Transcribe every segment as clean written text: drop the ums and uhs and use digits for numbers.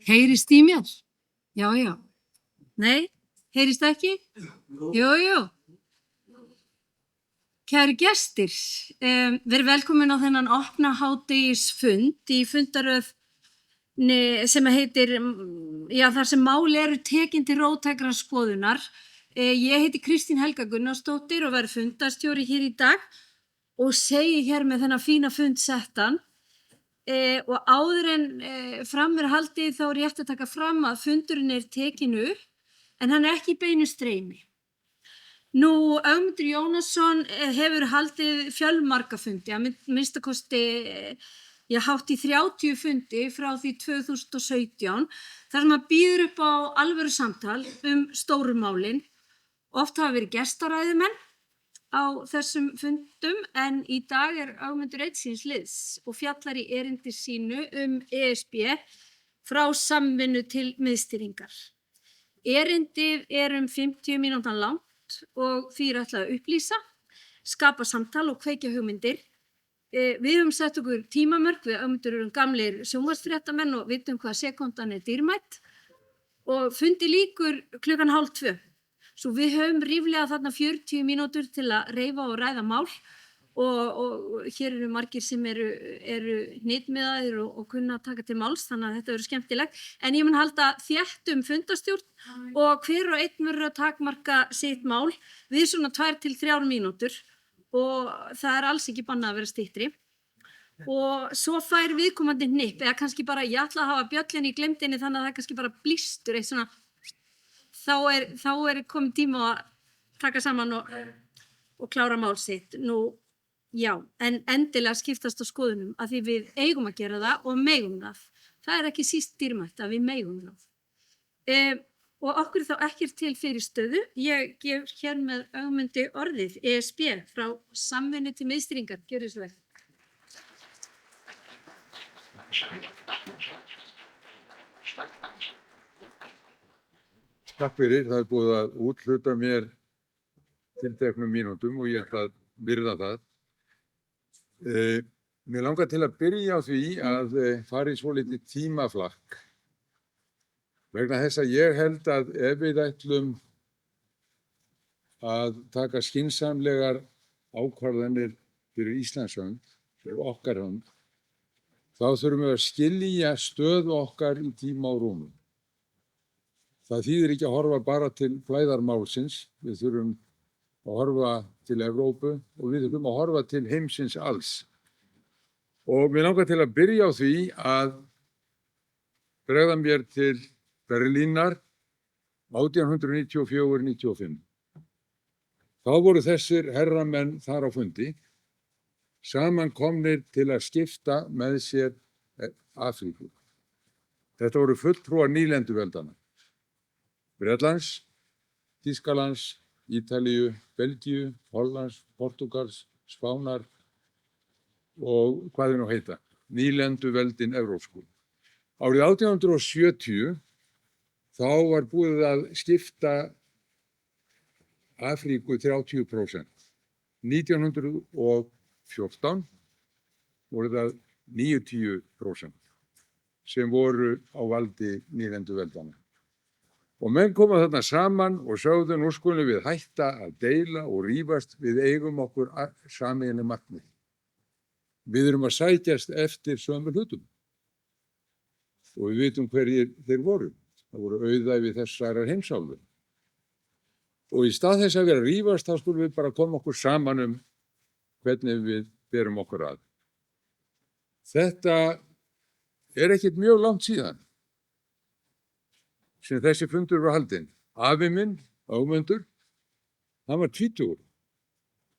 Heyrist í mér? Já, já. Nei, heyrist ekki? Jú, jú. Kæru gestir, verið velkomin á þennan opna hádegisfund í fundaröð sem heitir, þar sem mál eru tekin til róttækrar skoðunar. Ég heiti Kristín Helga Gunnarsdóttir og verð fundarstjóri hér í dag og segi hér með þennan fína fund settan. Og áður en fram er haldið þá er rétt að taka fram að fundurinn er tekin upp en hann er ekki í beinu streymi. Nú, Ögmundur Jónasson hefur haldið fjölmarga fundi, að minnsta kosti hátt í 30 fundi frá því 2017, þar sem hann býður upp á alvöru samtal stóru málin. Oft hafa verið gestaræðumenn á þessum fundum en í dag er Ögmundur einn síns liðs og fjallar í erindi sínu ESB frá samvinnu til miðstýringar. Erindið er 50 mínútna langt og því er ætlað að upplýsa, skapa samtal og kveikja hugmyndir. Við höfum sett okkur tímamörk, við Ögmundur erum gamlir sjónvarpsfréttamenn og vitum hvað sekúndan er dýrmætt og fundi lýkur 1:30. Svo við höfum ríflega þarna 40 mínútur til að reifa og ræða mál og hér eru margir sem eru hnitmiðaðir og kunna að taka til máls, þannig að þetta verður skemmtilegt. En ég mun halda þétt fundarstjórn og hver og einn verður að takmarka sitt mál við svona 2 til 3 mínútur og það er alls ekki bannað að vera styttri. Og svo fær viðkomandi hnipp, eða kannski bara ég ætla að hafa bjöllinni í glemdinni þannig að það er kannski bara blístur, eitt svona, þá er komið tíma að taka saman og klára mál sitt. Nú, já, en endilega skiptast á skoðunum að því við eigum að gera það og megum það. Það er ekki síst dýrmætt að við megum það. Og okkur þá ekkert til fyrirstöðu. Ég gef hér með Ögmundi orðið ESB frá samvinnu til miðstýringar. Gjörið svo vel. Takk fyrir, það er búið að úthluta mér tilteknum mínútum og ég ætla að virða það. Mér langar til að byrja á því að fara í svolítið tímaflakk. Vegna þess að ég held að ef við ætlum að taka skynsamlegar ákvarðanir fyrir Íslands hönd, fyrir okkar hönd, þá þurfum við að skilja stöðu okkar í tíma og rúmi. Það þýðir ekki að horfa bara til flæðarmálsins, við þurfum að horfa til Evrópu og við þurfum að horfa til heimsins alls. Og mér langar til að byrja á því að bregða mér til Berlínar 1894-95. Þá voru þessir herramenn þar á fundi, samankomnir til að skipta með sér Afríku. Þetta voru fulltrúar nýlenduveldana. Bretlands, Þýskalands, Ítalíu, Belgíu, Hollands, Portúgals, Spánar og hvað nú heita, nýlenduveldin evrópsku. Árið 1870 þá var búið að skipta Afríku 30%. 1914 voru það 90% sem voru á valdi nýlenduveldana. Og menn koma þarna saman og sögðu nú skulum við hætta að deila og rífast, við eigum okkur sameiginleg markmið. Við erum að sækjast eftir sömu hlutum. Og við vitum hverjir þeir voru. Það voru auðæfi þessarar heimsálfu. Og í stað þess að vera að rífast, þá skulum við bara koma okkur saman hvernig við berum okkur að. Þetta er ekkert mjög langt síðan sem þessi fundur var haldinn. Afi minn, Ögmundur, hann var 20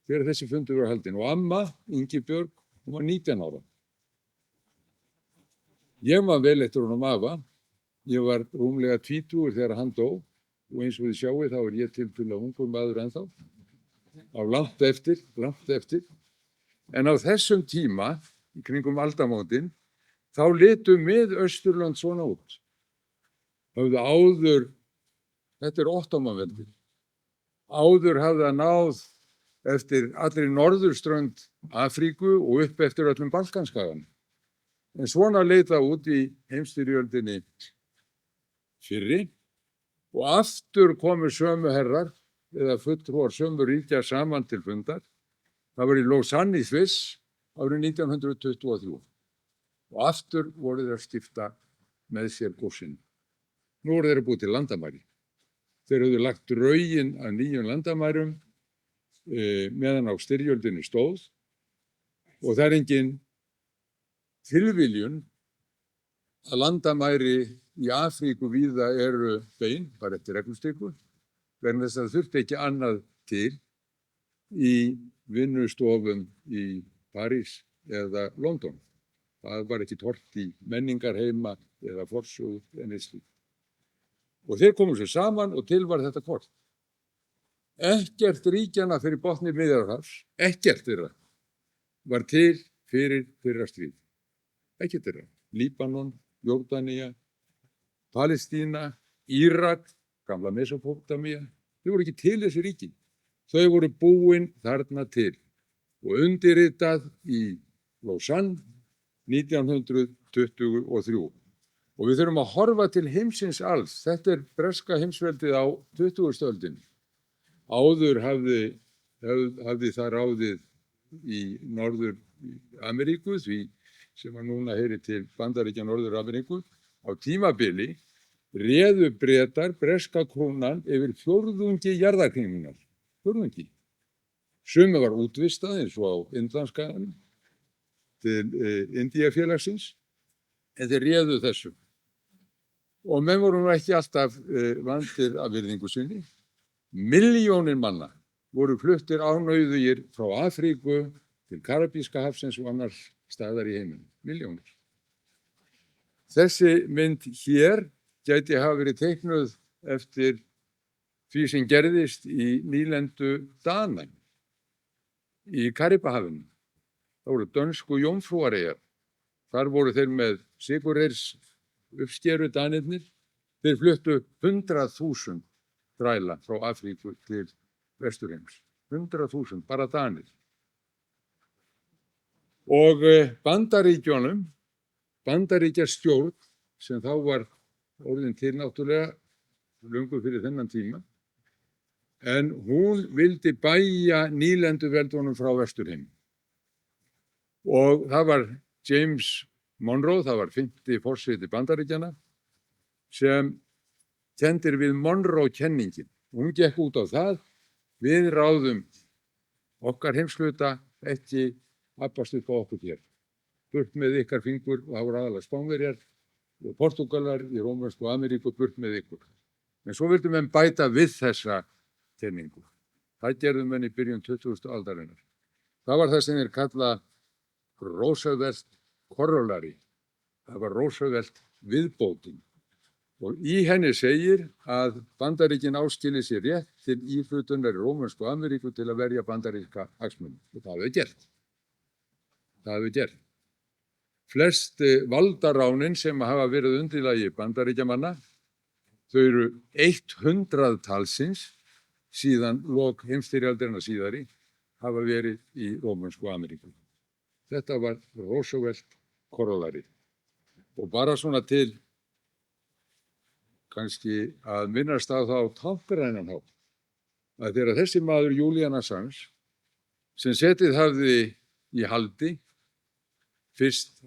þegar þessi fundur var haldinn og amma, Ingibjörg, hún var 19 ára. Ég var vel eftir honum afa. Ég var rúmlega 20 þegar hann dó og eins og þið sjáið þá er ég tiltölulega ungur maður ennþá. Á langt eftir. En á þessum tíma, í kringum aldamótin, þá litu Mið-Austurlönd svona út. Höfðu áður, þetta er Ottómanveldið, áður hafði það náð eftir allri norðurströnd Afríku og upp eftir öllum Balkanskaganum. En svona leit það út í heimsstyrjöldinni fyrri og aftur komu sömu herrar eða fulltrúar sömu ríkja saman til fundar. Það var í Lausanne í Sviss árið 1923 og aftur voru þeir að skipta með sér góssinu. Nú voru þeir búið til landamæri. Þeir höfðu lagt drögin að nýjum landamærum meðan á styrjöldinni stóð og það er engin tilviljun að landamæri í Afríku víða eru bein, bara eftir reglustiku, vegna þess að það þurfti ekki annað til í vinnustofum í París eða London. Það var ekki tort í menningarheima eða forsögu en eitt slíkt. Og þeir komu sér saman og til var þetta kort. Ekkert ríkjanna fyrir botni Miðjarðarhafs, ekkert þeirra, var til fyrir fyrra stríð. Ekkert þeirra. Líbanon, Jórdanía, Palestína, Írak, gamla Mesopótamía, þau voru ekki til þessi ríki. Þau voru búin þarna til og undirritað í Lausanne 1923. Og við þurfum að horfa til heimsins alls. Þetta er breska heimsveldið á 20. öldinni. Áður hafði það ráðið í Norður Ameríku, því sem að núna heyri til Bandaríkja Norður Ameríku. Á tímabili réðu Bretar breska krónan yfir fjórðungi jarðarkringlunnar. Fjórðungi. Sumi var útvistað eins og á Indlandsskaganum til Indíafélagsins, en þeir réðu þessu. Og menn voru nú ekki alltaf vandir af virðingu sinni. Milljónir manna voru fluttir ánauðugir frá Afríku til Karabíska hafsins og annars staðar í heiminum. Milljónir. Þessi mynd hér gæti hafa verið teiknuð eftir því sem gerðist í nýlendu Dana í Karíbahafinu. Það voru dönsku jómfrúareyjar. Þar voru þeir með sykurreyrs uppskeru Danirnir. Þeir fluttu 100.000 þræla frá Afríku til Vesturheims. 100.000, bara Danir. Og Bandaríkjastjórn, sem þá var orðin til náttúrulega löngu fyrir þennan tíma, en hún vildi bæja nýlenduveldunum frá Vesturheim. Og það var James Monroe, það var 5. forseti Bandaríkjanna, sem kendir við Monroe-kenningin. Hún gekk út á það, við ráðum okkar heimshluta ekki abbast upp á okkur hér. Burt með ykkar fingur, og það voru aðalega Spánverjar og Portúgalar í Rómönsku Ameríku, burt með ykkur. En svo vildum menn bæta við þessa kenningu. Það gerðum menn í byrjun 20. aldarinnar. Það var það sem þeir kalla Roosevelt corollary. Það var Roosevelt viðbótin. Og í henni segir að Bandaríkin áskilji sér rétt til íhlutunar í Rómönsku Ameríku til að verja bandaríska hagsmuni. Og það hefur gert. Það hefur gert. Flest valdaránin sem hafa verið undirlagi Bandaríkjamanna, þau eru 100 talsins síðan lok heimsstyrjaldarinnar síðari, hafa verið í Rómönsku Ameríku. Þetta var Roosevelt corollary. Og bara svona til kannski að minnast á það á táknrænan hátt, að þegar þessi maður Julian Assange, sem setið hafði í haldi, fyrst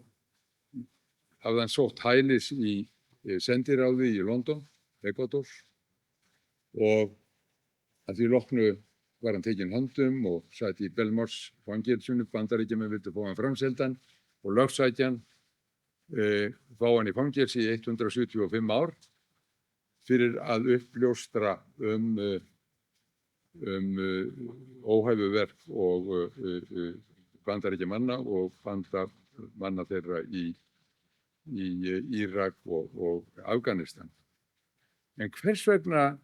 hafði hann sótt hælis í sendiráði í London, Ecuador, og að því loknu var hann tekinn höndum og sat í Belmors fangelsinu. Bandaríkjamenn vildu fá hann framseldan og lögsækjan fá hann í fangelsi í 175 ár fyrir að uppljóstra óhæfuverk og Bandaríkjamanna og bandamanna þeirra í Írak og Afganistan. En hvers vegna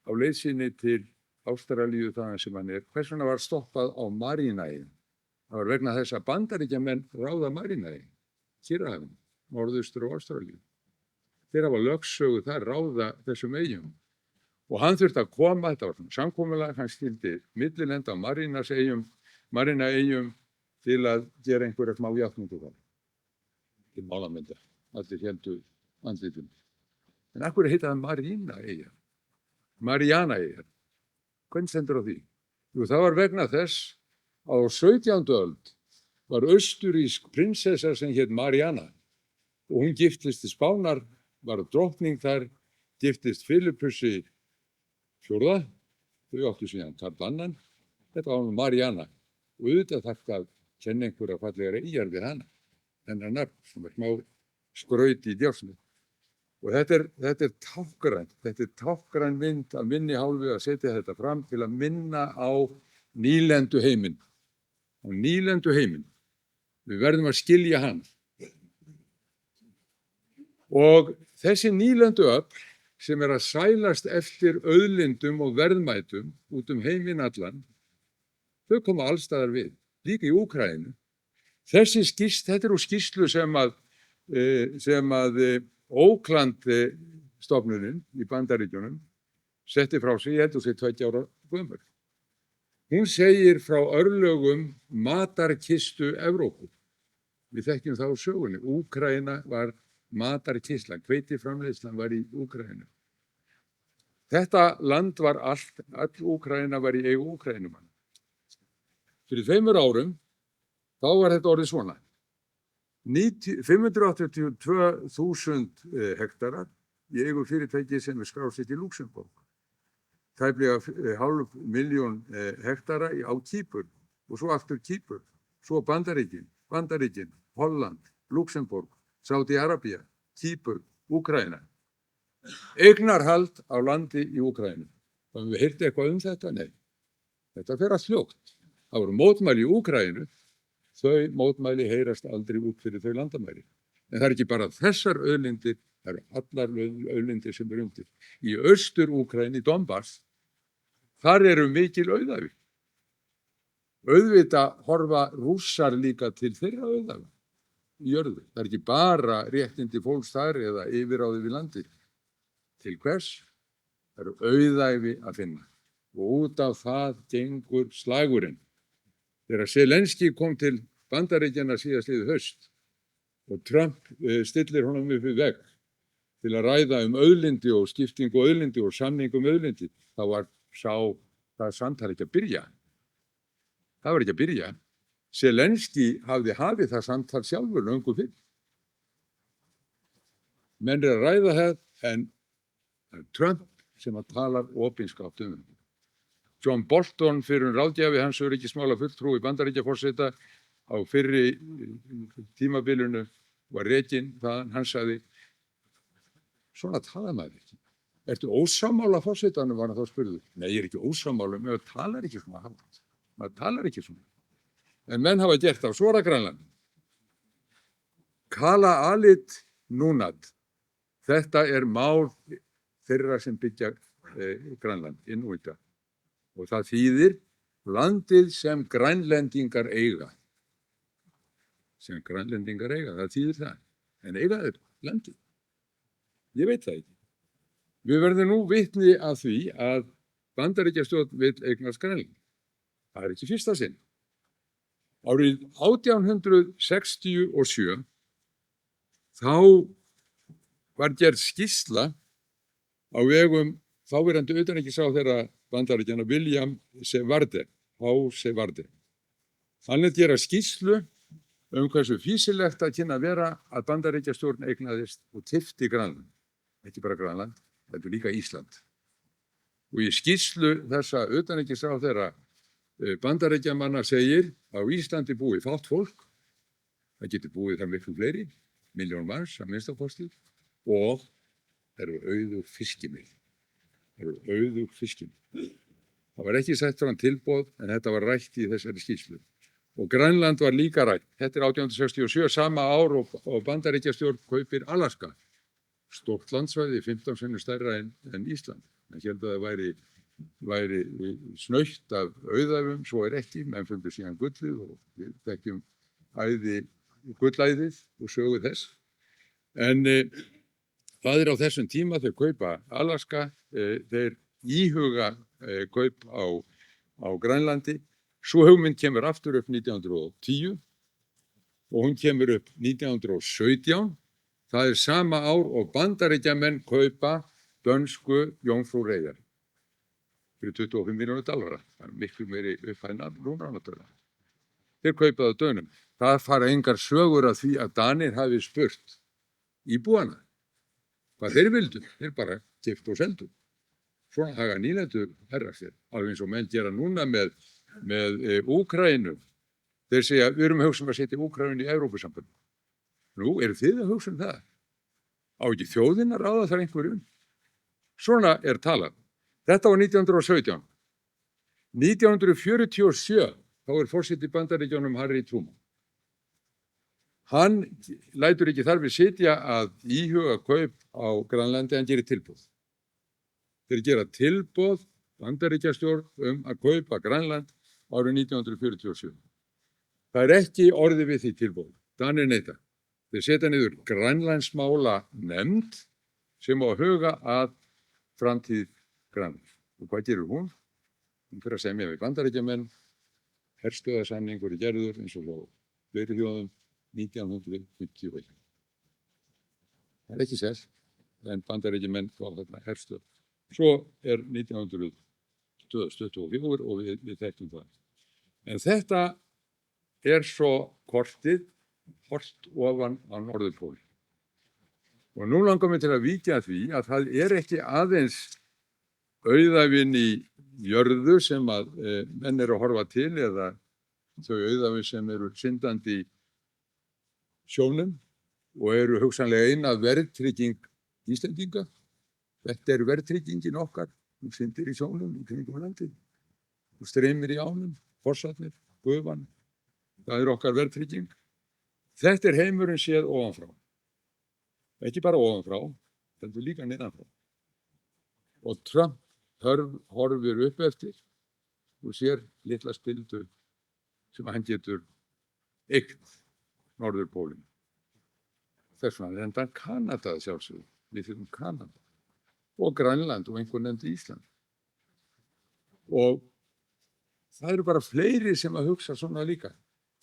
á leið sinni til Ástralíu þaðan sem hann hvers vegna var stoppað á Marínaeyjum? Það var vegna þess að Bandaríkjamenn ráða Marínaeyjum, Kyrrahafinu, norðaustur og Ástralíu. Þeir hafa lögsögu þar ráða þessum eyjum. Og hann þurfti að koma, þetta var svona samkomulag, hann skildi millilenda á Marínaeyjum til að gera einhverja smá játningu þar. til málamynda. Allir héldu andlitum. En af hverju heita það Marína-eyjar? Maríana-eyjar. Hvernig stendur á því? Jú, það var vegna þess að á 17. öld var austurísk prinsessa sem hét Maríana og hún giftist til Spánar, var drottning þar, giftist Filippusi IV, þau áttu síðan Karl II, þetta var hún Maríana og auðvitað þarf að kenna einhverja fallegar eyjar við hana, hennar nafn sem er smá skraut í djársmið. Og þetta er tákgræn mynd af minni hálfu að setja þetta fram til að minna á nýlendu heiminn. Á nýlendu heiminn. Við verðum að skilja hann. Og þessi nýlendu öfl sem er að sælast eftir auðlindum og verðmætum út heiminn allan, þau koma allstaðar við, líka í Úkraínu. Þetta er úr skýrslu sem að Oakland stofnunin í Bandaríkjunum setti frá sig, ég held að sé 2 ára gömul. Hún segir frá örlögum matarkistu Evrópu. Við þekkjum það á sögunni. Úkraína var matarkistlan, hveitiframleiðslan var í Úkraínu. Þetta land var all Úkraína var í eigu Úkraínumanna. Fyrir 5 árum, þá var þetta orðið svona. 582.000 hektarar í eigu fyrirtæki sem er skrásitt í Luxemborg. Tæplega 500.000 hektara á Kýpur og svo aftur Kýpur, svo Bandaríkin, Holland, Luxemborg, Sádi-Arabía, Kýpur, Úkraína. Eignarhald á landi í Úkraínu. Hafum við heyrt eitthvað þetta? Nei. Þetta fer að fljótt. Það voru mótmæli í Úkraínu. Þau mótmæli heyrast aldrei út fyrir þau landamæri. En það er ekki bara þessar auðlindir, það eru allar auðlindir sem eru undir. Í Austur-Úkraínu, í Donbass, þar eru mikil auðæfi. Auðvitað horfa Rússar líka til þeirra auðæfa í jörðu. Það er ekki bara réttindi fólks þar eða yfirráði við landi. Til hvers? Það eru auðæfi að finna. Og út af það gengur slagurinn. Þegar Zelenski kom til Bandaríkjanna síðastliðið haust og Trump stillir honum upp við vegg til að ræða auðlindi og skiptingu auðlindi og samningu auðlindi, þá var það samtal ekki að byrja. Það var ekki að byrja. Zelenski hafði hafið það samtal sjálfur löngu fyrr. Menn er að ræða það en Trump sem að talar opinskátt það. John Bolton fyrir ráðgjafi hans öryggismála fulltrúi Bandaríkjaforseta á fyrri tímabilinu var rekinn þaðan, hann sagði svona tala maður ekki. Ertu ósammála forsetanum, var hann þá spurður. Nei, ég er ekki ósammála, maður talar ekki svona. Maður talar ekki svona. En menn hafa gert á Svara-Grænland. Kala Alit Núnat. Þetta er mál þeirra sem byggja Grænland, Inúíta. Og það þýðir landið sem grænlendingar eiga. Sem grænlendingar eiga, það þýðir það. En eiga þeir landið? Ég veit það ekki. Við verðum nú vitni að því að Bandaríkjastjórn vill eignast Grænland. Það er ekki fyrsta sinn. Árið 1867 þá var gerð skýrsla á vegum þáverandi utanríkisráðherra Bandaríkjanna William Seward. Hann lét gera skýrslu hversu fýsilegt að kynna vera að Bandaríkjastjórn eignaðist og keypti Grænland. Ekki bara Grænland, þetta líka Ísland. Og í skýrslu þessa utanríkisráðherra Bandaríkjamanna segir að á Íslandi búi fátt fólk, það getur búið þar miklu fleiri, 1 milljón manns að minnsta kosti, og það eru auðug fiskimið. Það var ekki sett fram tilboð en þetta var rætt í þessari skýrslu. Og Grænland var líka rætt. Þetta er 1867, sama ár og Bandaríkjastjórn kaupir Alaska. Stórt landsvæði, 15 sinnum stærra en Ísland. En held að það væri snautt af auðæfum, svo er ekki. Menn fundu síðan gullið og við þekkjum gullæðið og sögu þess. En það er á þessum tíma þeir kaupa Alaska, þeir íhuga kaup á Grænlandi. Sú hugmynd kemur aftur upp 1910 og hún kemur upp 1917. Það sama ár og Bandaríkjamenn kaupa dönsku jómfrúreyjar fyrir $25 milljónir. Það miklu meiri upphæðina núna náttúrulega. Þeir kaupa það Dönum. Það fara engar sögur af því að Danir hafi spurt íbúana hvað þeir vildu. Þeir bara keyptu og seldu. Svona haga nýlendur herra sér, alveg eins og menn gera núna með Úkraínu. Þeir segja, við erum að hugsa að setja Úkraínu í Evrópusamband. Nú, eru þið að hugsa það? Á ekki þjóðin að ráða þar einhverjum? Svona talað. Þetta var 1917. 1947, þá forseti Bandaríkjunum Harry Truman. Hann lætur ekki þar við sitja að íhuga kaup á Grænlandi, hann gerir tilboð. Þeir gera tilboð Bandaríkjastjórn að kaupa Grænland árið 1947. Það ekki orðið við því tilboð. Danir neita. Þeir setja niður Grænlandsmála nefnd sem á að huga að framtíð Grænlands. Og hvað gerur hún? Hún fyrir að semja við Bandaríkjamenn, herstöðarsamningur gerður eins og fleiri þjóðum 1951. Það ekki sess, en Bandaríkjamenn fá þarna herstöð. Svo 1924 og við þekktum það. En þetta svo kortið hort ofan á Norðurpól. Og nú langar mig til að víkja að því að það ekki aðeins auðæfin í jörðu sem að menn að horfa til eða þau auðæfin sem eru syndandi í sjónum og eru hugsanlega eina verðtrygging Íslendinga. Þetta verðtryggingin okkar, hún syndir í sjónum í kringum landið. Hún streymir í ánum, fossarnir, gufan. Það okkar verðtrygging. Þetta heimurinn séð ofanfrá. Ekki bara ofanfrá, þetta líka neðanfrá. Og Trump horfir upp eftir og sér litla spildu sem hann getur eygt Norðurpólinn. Þess vegna þetta Kanada sjálfsögðu. Við þurfum Kanada og Grænland og einhver nefndi Ísland. Og það eru bara fleiri sem að hugsa svona líka.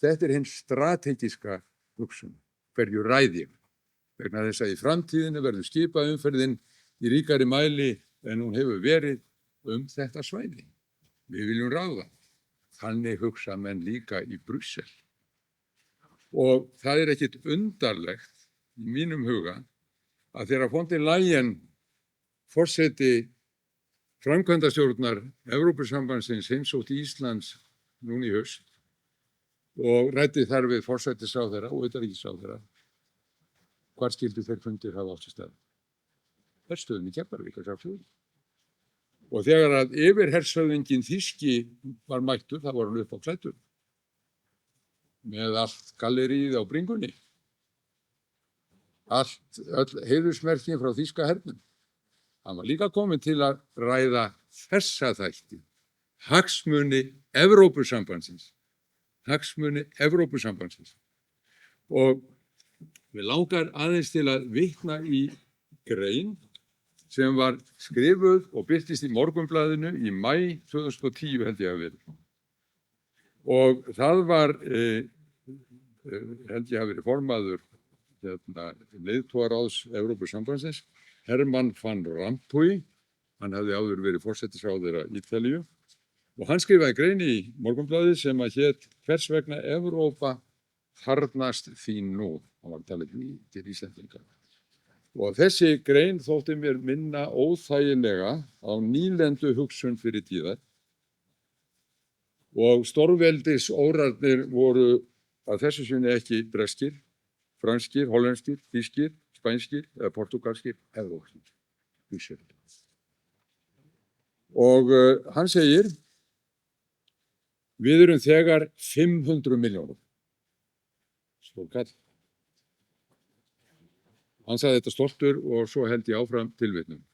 Þetta hinn strategíska hugsun. Hverju ræði? Vegna þess að í framtíðinni verður skipaumferðin í ríkari mæli en hún hefur verið þetta svæði. Við viljum ráða. Þannig hugsa menn líka í Brussel. Og það ekkert undarlegt í mínum huga að þegar von der Leyen forseti framkvæmdastjórnar Evrópusambandsins heimsótti Íslands núna í haust og ræddi þar við forsætisráðherra og utanríkisráðherra hvar skyldu þeir fundir hafa átt sér stað. Herstöðin í Keflavík að sjálfsögðu. Og þegar að yfirhershöfðinginn þýski var mættur, það var hann upp á klæddur með allt galleríið á bringunni. Öll heiðursmerkin frá þýska hernum. Hann var líka kominn til að ræða þessa þætti. Hagsmuni Evrópusambandsins. Hagsmuni Evrópusambandsins. Og við langar aðeins til að vitna í grein sem var skrifuð og birtist í Morgunblaðinu í maí 2010 held ég að verið. Og það var, held ég að verið formaður leiðtogaráðs Evrópusambandsins, Herman van Rompuy, hann hafði áður verið forsætisráðherra Ítalíu, og hann skrifaði grein í Morgunblaðið sem að hét Hvers vegna Evrópa þarfnast þín nú. Hann var að tala til Íslendinga. Og þessi grein þótti mér minna óþægilega á nýlendu hugsun fyrir tíðar. Og stórveldisórarnir voru að þessu sinni ekki breskir, franskir, hollenskir, þýskir, spænskir eða portugalskir, evrópskir. Og hann segir, við erum þegar 500 milljónir. Stórkall. Hann sagði þetta stoltur og svo held ég áfram tilvitnun.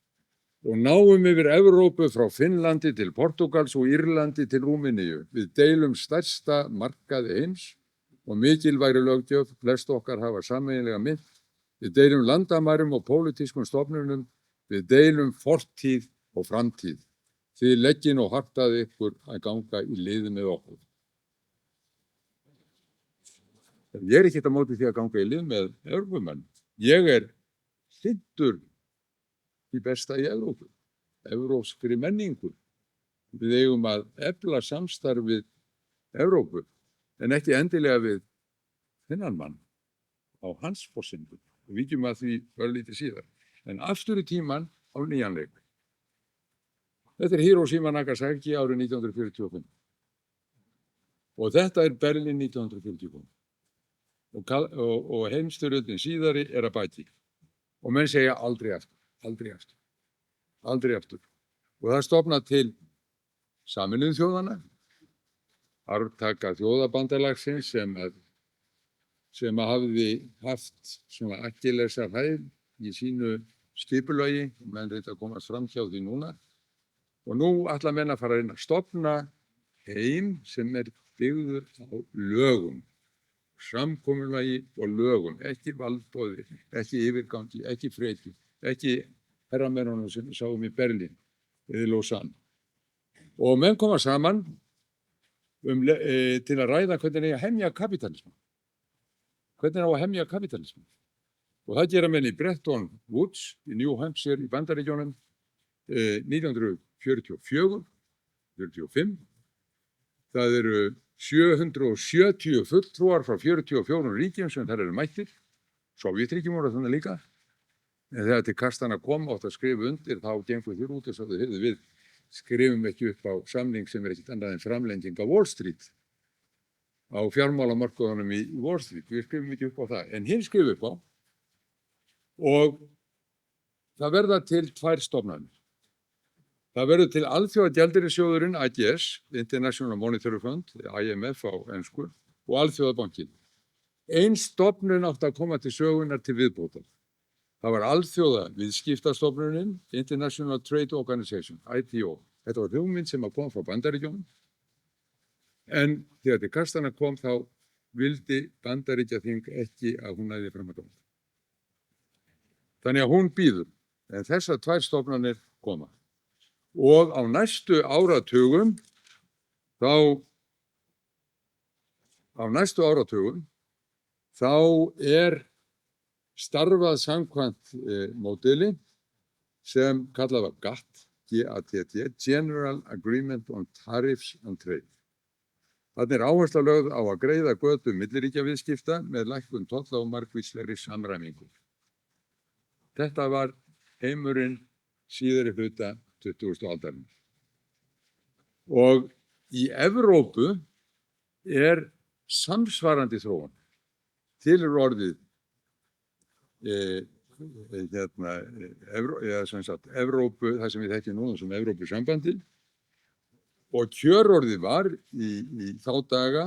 Og náum yfir Evrópu frá Finnlandi til Portugals og Írlandi til Rúmeníu. Við deilum stærsta markaði heims og mikilvægri löggjöf, flest okkar hafa sameiginlega mynt. Við deilum landamærum og pólitískum stofnunum. Við deilum fortíð og framtíð. Þið leggið og hartaði ykkur að ganga í liði með okkur. Ég er ekkert á móti því að ganga í lið með Evrópumenn. Ég er hlynntur því besta í Evrópu, evrópskri menningu. Við eigum að efla samstarf við Evrópu, en ekki endilega við þennan mann á hans forsendum. Við víkjum að því örlítið síðar. En aftur í tímann á nýjan leik. Þetta er Hiroshima Nagasaki árið 1945. Og þetta er Berlín 1945. Og heimsstyrjöldin síðari er að baki. Og menn segja aldrei aftur, aldrei aftur, aldrei aftur. Og það stofnað til Sameinuðu þjóðanna, arftaka þjóðabandalagsins sem hafði haft svona akkillesarhæl í sínu skipulagi, og menn reynda að komast fram hjá því núna. Og nú ætla menn að fara inn að stofna heim sem er byggður á lögum, samkomulagi og lögum, ekki valdboði, ekki yfirgangi, ekki freki, ekki herramennunum sem við sáum í Berlín eða Lausanne. Og menn koma saman til að ræða hvernig að hemja kapitalisman. Hvernig á að hemja kapitalisman. Og það gera menn í Bretton Woods í New Hampshire í Bandaríkjunum 1944, 45. Það eru 770 fulltrúar frá 44 ríkjum sem þar eru mættir. Sovjetríkjum voru þannig líka. En þegar til kastana kom átt að skrifa undir, þá gengur þér út og sagði, heyrðu, við skrifum ekki upp á samning sem er ekkert annað en framlenging á Wall Street, á fjármálamarkaðunum í Wall Street. Við skrifum ekki upp á það, en hinn skrifum upp á. Og það verða til 2 stofnanir. Það verður til Alþjóðagjaldeyrissjóðurinn, AGS, International Monetary Fund, IMF á ensku, og Alþjóðabankin. Ein stofnun átti að koma til sögunar til viðbótar. Það var Alþjóðaviðskiptastofnunin, International Trade Organization, ITO. Þetta var hugmynd sem kom frá Bandaríkjunum. En þegar til kastana kom þá vildi Bandaríkjaþing ekki að hún næði fram að ganga. Þannig að hún bíður, en þessar 2 stofnanir koma. Og á næstu áratugum, þá er starfað samkvæmt módeli sem kallað var GATT, G-A-T-T, General Agreement on Tariffs and Trade. Þarna er áhersla lögð á að greiða götu milliríkjaviðskipta með lækkun tolla og margvíslegri samræmingu. Þetta var heimurinn síðari hluta 20. aldarinnar. Og í Evrópu er samsvarandi þróun. Til er orðið Evrópu, það sem við þekkjum núna sem Evrópusambandið, og kjörorðið var í þá daga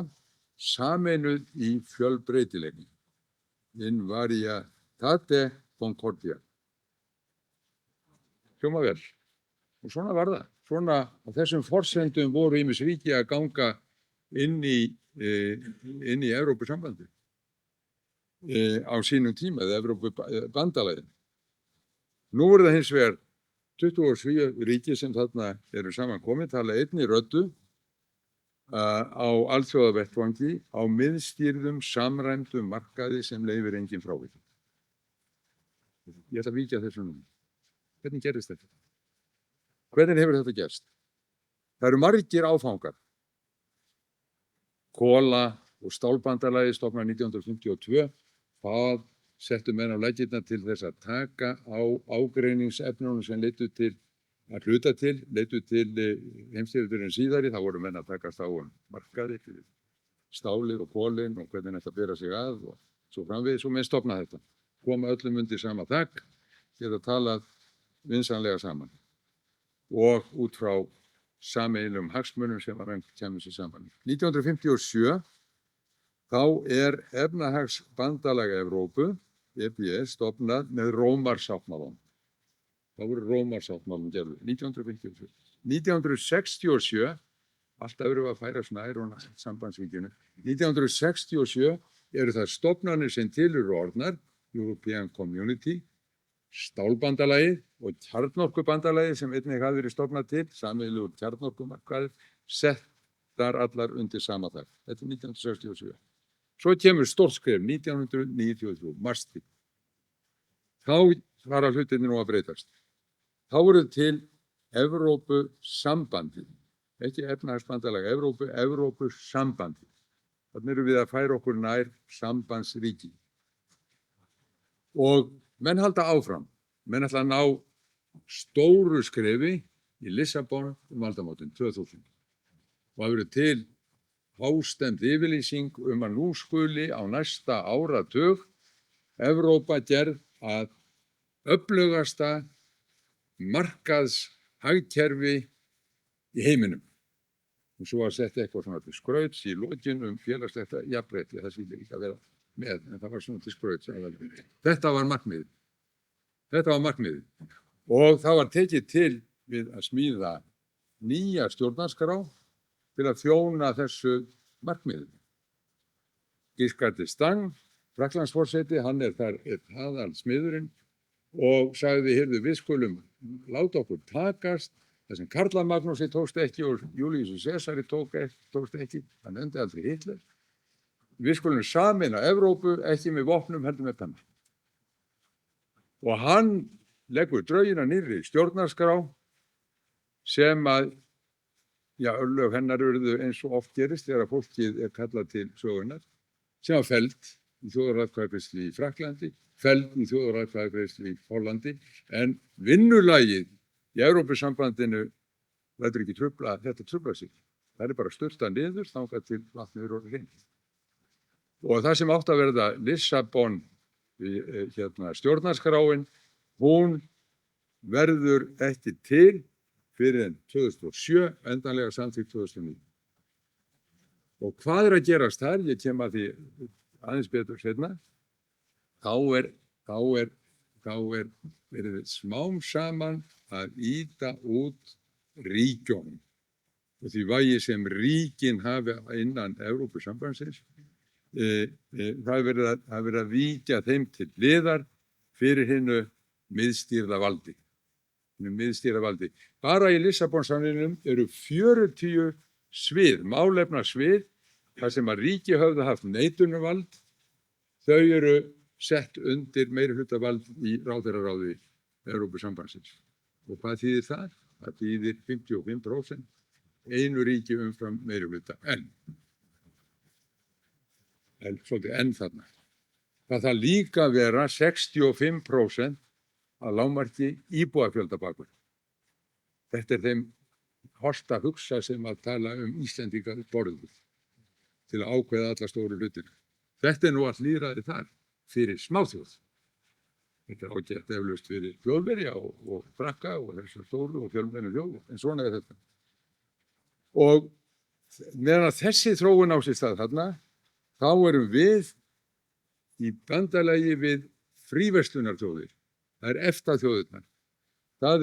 sameinuð í fjölbreytileika. In varietate concordia. Hljóma vel. Og svona var það. Svona á þessum forsendum voru ýmis ríki að ganga inn í Evrópusambandið á sínum tíma, eða Evrópubandalagið. Nú er það hins vegar 27 ríki sem þarna eru samankomin, tala einni röddu á alþjóðavettvangi á miðstýrðum samræmdum markaði sem leyfir engin frávik. Ég ætla að víkja þessu núna. Hvernig gerist þetta? Hvernig hefur þetta gerst? Það eru margir áfangar. Kola og stálbandalagið stofnað 1952. Það settu menn á laggirnar til þess að taka á ágreiningsefnunum sem leiddu til heimsstyrjöldinni síðari. Það voru menn að takast á markaði fyrir stálið og kolin og hvernig þetta bera sig að og svo framvegis, og menn stofnað þetta. Koma öllum undir sama þak, geta talað vinsamlega saman og út frá sameiginlegum hagsmunum sem að menn kemur sér saman. 1957 þá er Efnahagsbandalag Evrópu, EBS, stofnað með Rómarsáttmálanum. Það voru Rómarsáttmálum gerður, 1957. 1967, alltaf eru að færa snær og sambandsvíkjunu, 1967 eru það stofnanir sem til eru orðnar, European Community, stálbandalagið og kjarnorkubandalagið sem einnig hafði verið stofnað til, sameiginlegur kjarnorkumarkaður, settar allar undir sama þak. Þetta er 1967. Svo kemur stórt skref 1993, Maastricht. Þá fara hlutinni nú að breytast. Þá voru til Evrópusambandið, ekki efnahagsbandalag Evrópusambandið. Þannig erum við að færa okkur nær sambandsríki. Og menn halda áfram. Menn ætla að ná stóru skrefi í Lissabon aldamótin 2000. Og það verður til hástemmd yfirlýsing að nú skuli á næsta áratug Evrópa gerð að öflugasta markaðshagkerfi í heiminum. Og svo að setja eitthvað svona til skrauts í lokin félagslegt jafnrétti, það skildi ekki að vera með, en það var svona til skrauts. Þetta var markmiðið. Og það var tekið til við að smíða nýja stjórnarskrá til að þjóna þessu markmiði. Giscard d'Estaing, Frakklandsforseti, hann þar aðalsmiðurinn og sagði, heyrðu, við skulum láta okkur takast, það sem Karla Magnúsi tókst ekki og Júlíusi Sesari tókst ekki, hann nefndi aldrei Hitler. Við skulum sameina Evrópu, ekki með vopnum, heldur með penna. Og hann leggur drögina nýrri stjórnarskrá sem að örlög hennar urðu eins og oft gerist þegar fólkið kallað til sögunar, sem var felld í þjóðaratkvæðagreiðslu í Frakklandi, felld í þjóðaratkvæðagreiðslu í Hollandi, en vinnulagið í Evrópusambandinu lætur ekki þetta trufla sig. Það bara sturtað niður þangað til vatnið orðið hreint. Og það sem átti að verða Lissabon stjórnarskráin, hún verður ekki til fyrir en 2007, endanlega samþykkt 2009. Og hvað að gerast þar? Ég kem að því aðeins betur seinna. Þá er verið smám saman að ýta út ríkjunum. Og því vægi sem ríkin hafi innan Evrópusambandsins, það er verið að víkja þeim til hliðar fyrir hinu miðstýrða valdi. Bara í Lissabonsamningnum eru 40 svið, málefnasvið, þar sem að ríki höfðu haft neitunarvald, þau eru sett undir meirihlutavald í ráðherraráði Evrópusambandsins. Og hvað þýðir það? Það þýðir 55%, einu ríki umfram meirihluta, en þarna. Það þarf líka að vera 65% að lágmarki íbúafjölda bakur. Þetta þeim hollt að hugsa sem að tala Íslendinga borðið til að ákveða alla stóru hlutina. Þetta nú allt lýðræði þar fyrir smáþjóð. Þetta ágætt eflaust fyrir Þjóðverja og Frakka og þessar stóru og fjölmennu þjóð, en svona þetta. Og meðan að þessi þróun á sér stað þarna, þá erum við í bandalagi við fríverslunarþjóðir. Það EFTA-þjóðirnar. Það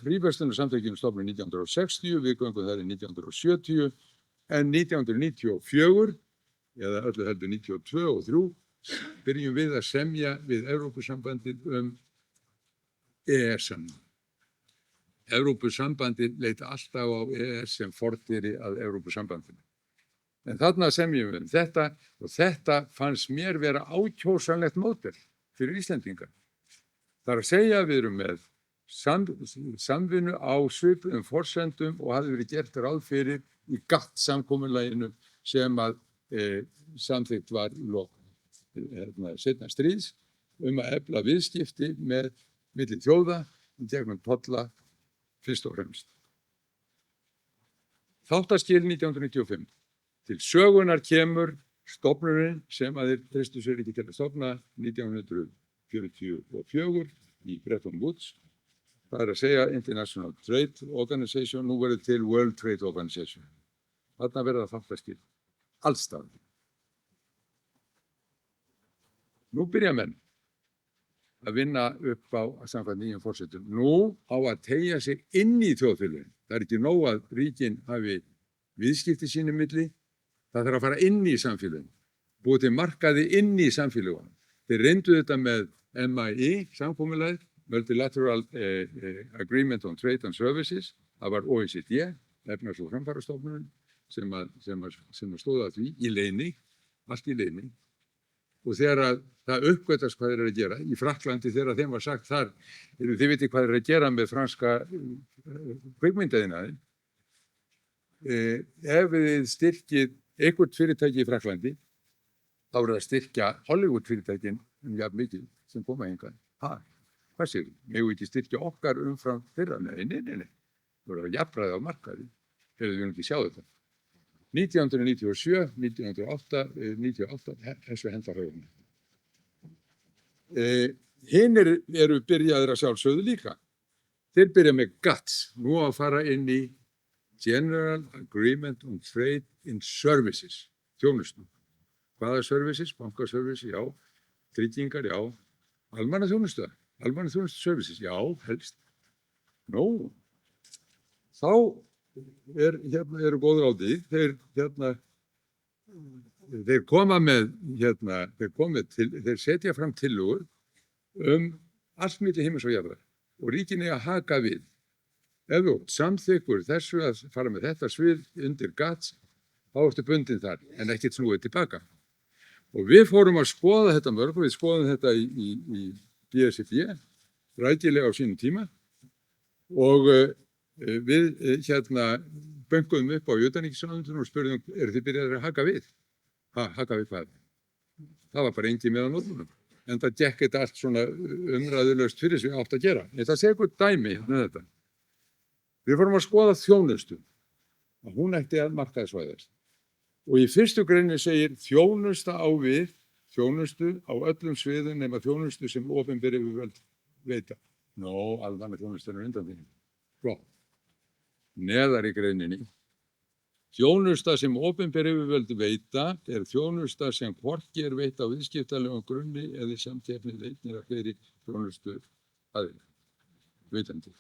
fríverslunarsamtökin stofnuð 1960, við göngum þar í 1970, en 1994, eða öllu heldur 92 og 3, byrjum við að semja við Evrópusambandið EES-samning. Evrópusambandið leit alltaf á EES sem fordyri að Evrópusambandinu. En þarna semjum við þetta, og þetta fannst mér vera ákjósanlegt módel fyrir Íslendinga. Það er að segja að við erum með samvinnu á svipuðum forsendum og hafði verið gert ráð fyrir í GATT-samkomulaginu sem að samþykkt var í lok seinna stríðs að efla viðskipti með milli þjóða í gegnum tolla fyrst og fremst. Þáttaskil 1995. Til sögunar kemur stofnunin sem að þeir treystu sér ekki til að stofna 1944 í Bretton Woods. Það að segja International Trade Organization, nú verður til World Trade Organization. Þarna verða þáttaskil, allstaðar. Nú byrja menn að vinna upp á samkvæmt nýjum forsetum. Nú á að teygja sig inn í þjóðfélögin. Það er ekki nóg að ríkin hafi viðskipti sínu milli, það þarf að fara inn í samfélögin, búið til markaði inn í samfélögunum. Þeir reyndu þetta með MIE, samkomulagið, Multilateral Agreement on Trade and Services, það var OECD, efnahags- og framfarastofnunin, sem stóð að því í leyni, allt í leyni. Og þegar að það uppgötast hvað þeir eru að gera, í Frakklandi þegar þeim var sagt þar, þið veitir hvað þeir eru að gera með franska kvikmyndaðinaðinn, ef þið styrkið einhvert fyrirtæki í Frakklandi, þá eru það að styrkja Hollywood fyrirtækin jafn mikið sem koma hingað. Hvað séu? Megum við ekki styrkja okkar umfram þeirra? Nei. Það voru að jafnræði á markaði. Við viljum ekki sjá þetta. 1997, 1998, þessu hendar höfum. Hinir eru byrjaðir að sjálfsögðu líka. Þeir byrja með GATS, nú að fara inn í General Agreement on Trade in Services, þjónustu. Hvaða services? Bankaservices, já. Tryggingar, já. Almannaþjónustu services, já, helst. Þá eru góður á því, þeir koma með, þeir setja fram tillögur allt milli himins og jarðar og ríkin eiga að haka við. Ef þú samþykkur þessu að fara með þetta svið undir GATS, þá ertu bundin þar, en ekkert snúið tilbaka. Og við fórum að skoða þetta mörg, við skoðum þetta í BSFB, rækilega á sínum tíma, og við bönguðum upp á utanríkisráðuneytinu og spurðum, eru þið byrjaðir að haka við? Haka við hvað? Það var bara engin með á nótunum. En það gekk þetta allt svona umræðulaust fyrir sem við átt að gera. Það sé eitthvað dæmi með þetta. Við fórum að skoða þjónustu, að hún ætti að markaðsvæðast. Og í fyrstu greinu segir þjónusta á við, þjónustu á öllum sviðum nema þjónustu sem opinber yfirvöld veita. Alveg þjónustu er undan því. Flott. Neðar í greininni. Þjónusta sem opinber yfirvöld veita er þjónusta sem hvorki er veita á viðskiptalegum grunni eða samkeppni veitnir að fleiri þjónustu aðeins. Veitandi.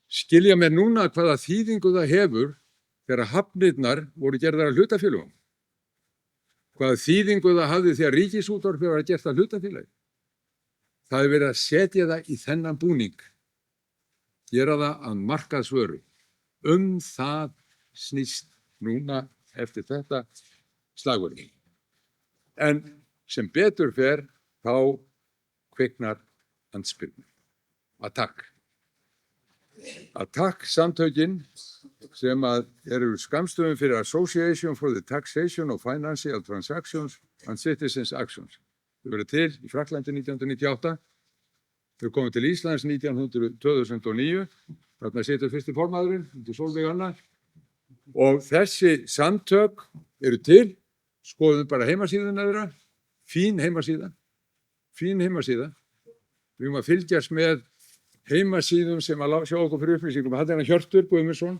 Skilja mér núna hvaða þýðingu það hefur þegar hafnirnar voru gerðar að hlutafélögum. Hvaða þýðingu það hafði þegar Ríkisútvarpið var gert að hlutafélagi. Það hefur verið að setja það í þennan búning. Gera það að markaðsvöru. Það snýst núna eftir þetta slagurinn. En sem betur fer, þá kviknar andspyrnu. Attack samtökin sem eru skammstöfum fyrir Association for the Taxation of Financial Transactions and Citizens Actions. Þau verið til í Frakklandi 1998. Þau komið til Íslands 2009. Þarna situr fyrsti formaðurinn, Sólveig Anna. Og þessi samtök eru til, skoðum bara heimasíðuna þeirra, fín heimasíða. Við erum að fylgjast með heimasíðum sem að sjá okkur fyrir upplýsingum. Hann Hjörtur Guðmundsson,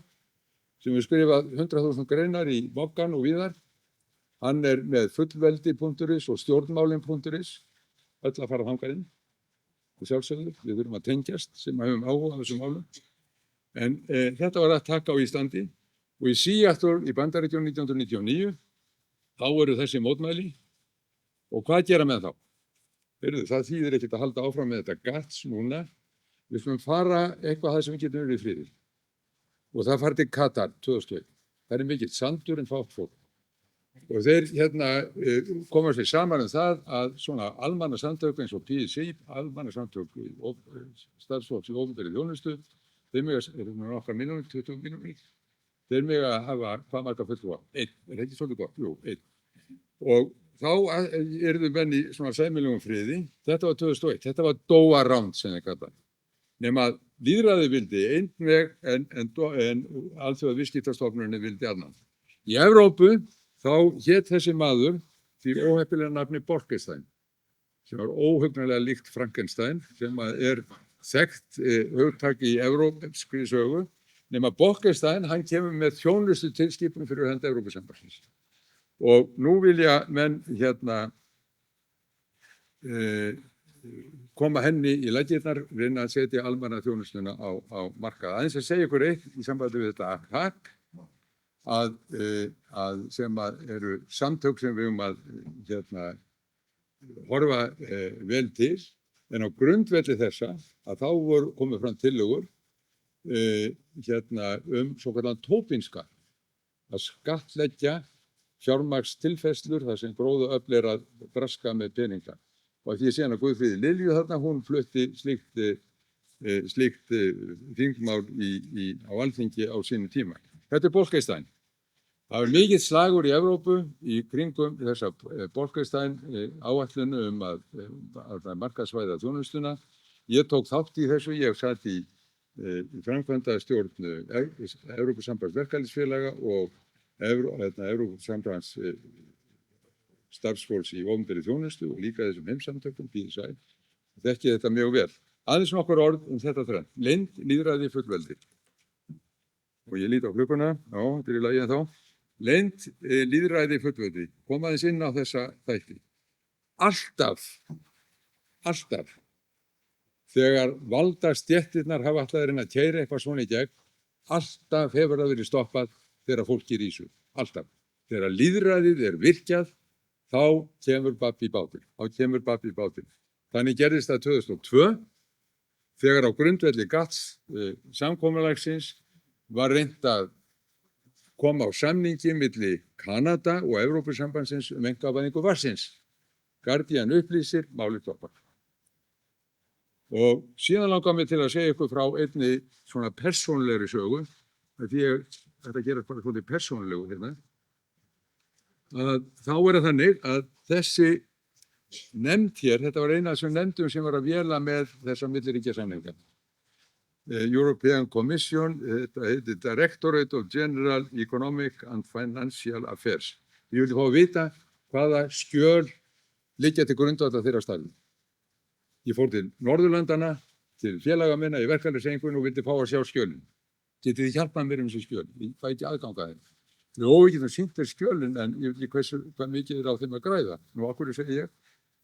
sem við skrifað 100.000 greinar í Moggan og víðar. Hann með fullveldi.is og stjórnmálin.is, öll að fara þangað inn. Sjálfsögðu, við þurfum að tengjast sem höfum áhuga á þessum málum. En þetta var að taka á Íslandi og í Seattle í Bandaríkjunum 1999, þá eru þessi mótmæli og hvað gera með þá? Það þýðir ekkert að halda áfram með þetta GATS núna. Við skulum fara eitthvað það sem við getum verið í friði. Og það farið til Katar 2001. Það mikill sandur en fátt fólk. Og þeir koma sér saman það að svona almannasamtök eins og PSI, almannasamtök starfsfólks í opinberri þjónustu, þeir mega nokkrar milljónir, 20 milljónir, þeir mega hafa hvað marga fulltrúa? 1, ekki svolítið gott? Jú, 1. Og þá yrðu menn í svona sæmilegum friði, þetta var 2001, þetta var Doha Round sem þeir kalla. Nema lýðræði vildi einn veg en alþjóða viðskiptastofnunin vildi annan. Í Evrópu þá hét þessi maður því óheppilega nafni Bolkestein, sem var óhugnanlega líkt Frankenstein, sem þekkt hugtak í evrópskri sögu, nema Bolkestein, hann kemur með þjónustu tilskipun fyrir hönd Evrópusambandsins. Og nú vilja menn koma henni í laggirnar, reyna að setja almanna þjónustuna á markað. Aðeins að segja ykkur eitt í sambandi við þetta attack, sem eru samtök sem við að horfa vel til, en á grundvelli þessa að þá voru komið fram tillögur svokallaðan Tobin-skatt, að skattleggja fjármagnstilfærslur þar sem gróðu öfl að braska með peninga. Og því síðan að Guðfríði Lilju þarna, hún flutti slíkt þingmál á Alþingi á sínum tíma. Þetta Bolkestein. Það var mikill slagur í Evrópu í kringum þessa Bolkestein áætlun að markaðsvæða þjónustuna. Ég tók þátt í þessu, ég satt í framkvæmdastjórn Evrópusambands verkalýðsfélaga og Evrópusambands starfsfólks í opinberri þjónustu og líka þessum heimsamtökum, PSI. Þekki þetta mjög vel. Aðeins nokkur orð þetta þrennt. Leynd, lýðræði, fullveldi. Og ég lít á klukkuna, já, þetta er í lagi ennþá. Leynd, lýðræði, fullveldi. Kom aðeins inn á þessa þætti. Alltaf, þegar valdastéttirnar hafa alltaf reyna að keyra eitthvað svona í gegn, alltaf hefur það verið stoppað þegar fólki rísu. Alltaf. Þegar lýðræðið er virkjað, þá kemur babb í bátinn. Þannig gerðist það 2002, þegar á grundvelli GATS samkomulagsins var reynt að koma á samningi milli Kanada og Evrópusambandsins einkavæðingu vatnsins. Guardian upplýsir, málið stoppað. Og síðan langar mig til að segja ykkur frá einni svona persónulegri sögu, því þetta gerast bara svona persónulegu hérna. Þá er það þannig að þessi nefnd hér, þetta var eina af þessum nefndum sem var að véla með þessa milliríkjasamninga. European Commission, þetta heitir Directorate of General Economic and Financial Affairs. Ég vildi fá að vita hvaða skjöl liggja til grundvallar þeirra starfi. Ég fór til Norðurlandana, til félaga minna í verkalýðshreyfingunni og vildi fá að sjá skjölin. Getið þið hjálpað mér þessi skjöl? Ég fæ ekki aðgang að þeim. Jó, við getum sýnt þér skjölin, en ég veit ekki hvað mikið er á þeim að græða. Nú, af hverju segi ég?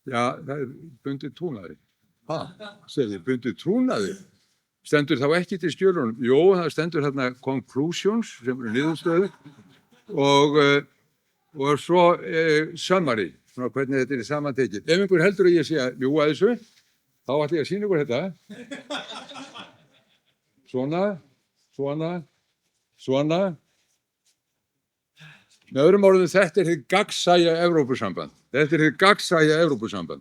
Já, það er bundið trúnaði. Segir þið, bundið trúnaði? Stendur þá ekki til skjölunum? Jó, það stendur þarna conclusions, sem eru niðurstöður, og svo summary, svona hvernig þetta er samantekið. Ef einhver heldur að ég sé að ljúga þessu, þá ætla ég að sýna ykkur þetta. Svona. Með öðrum orðum, þetta er hið gagnsæja Evrópusamband.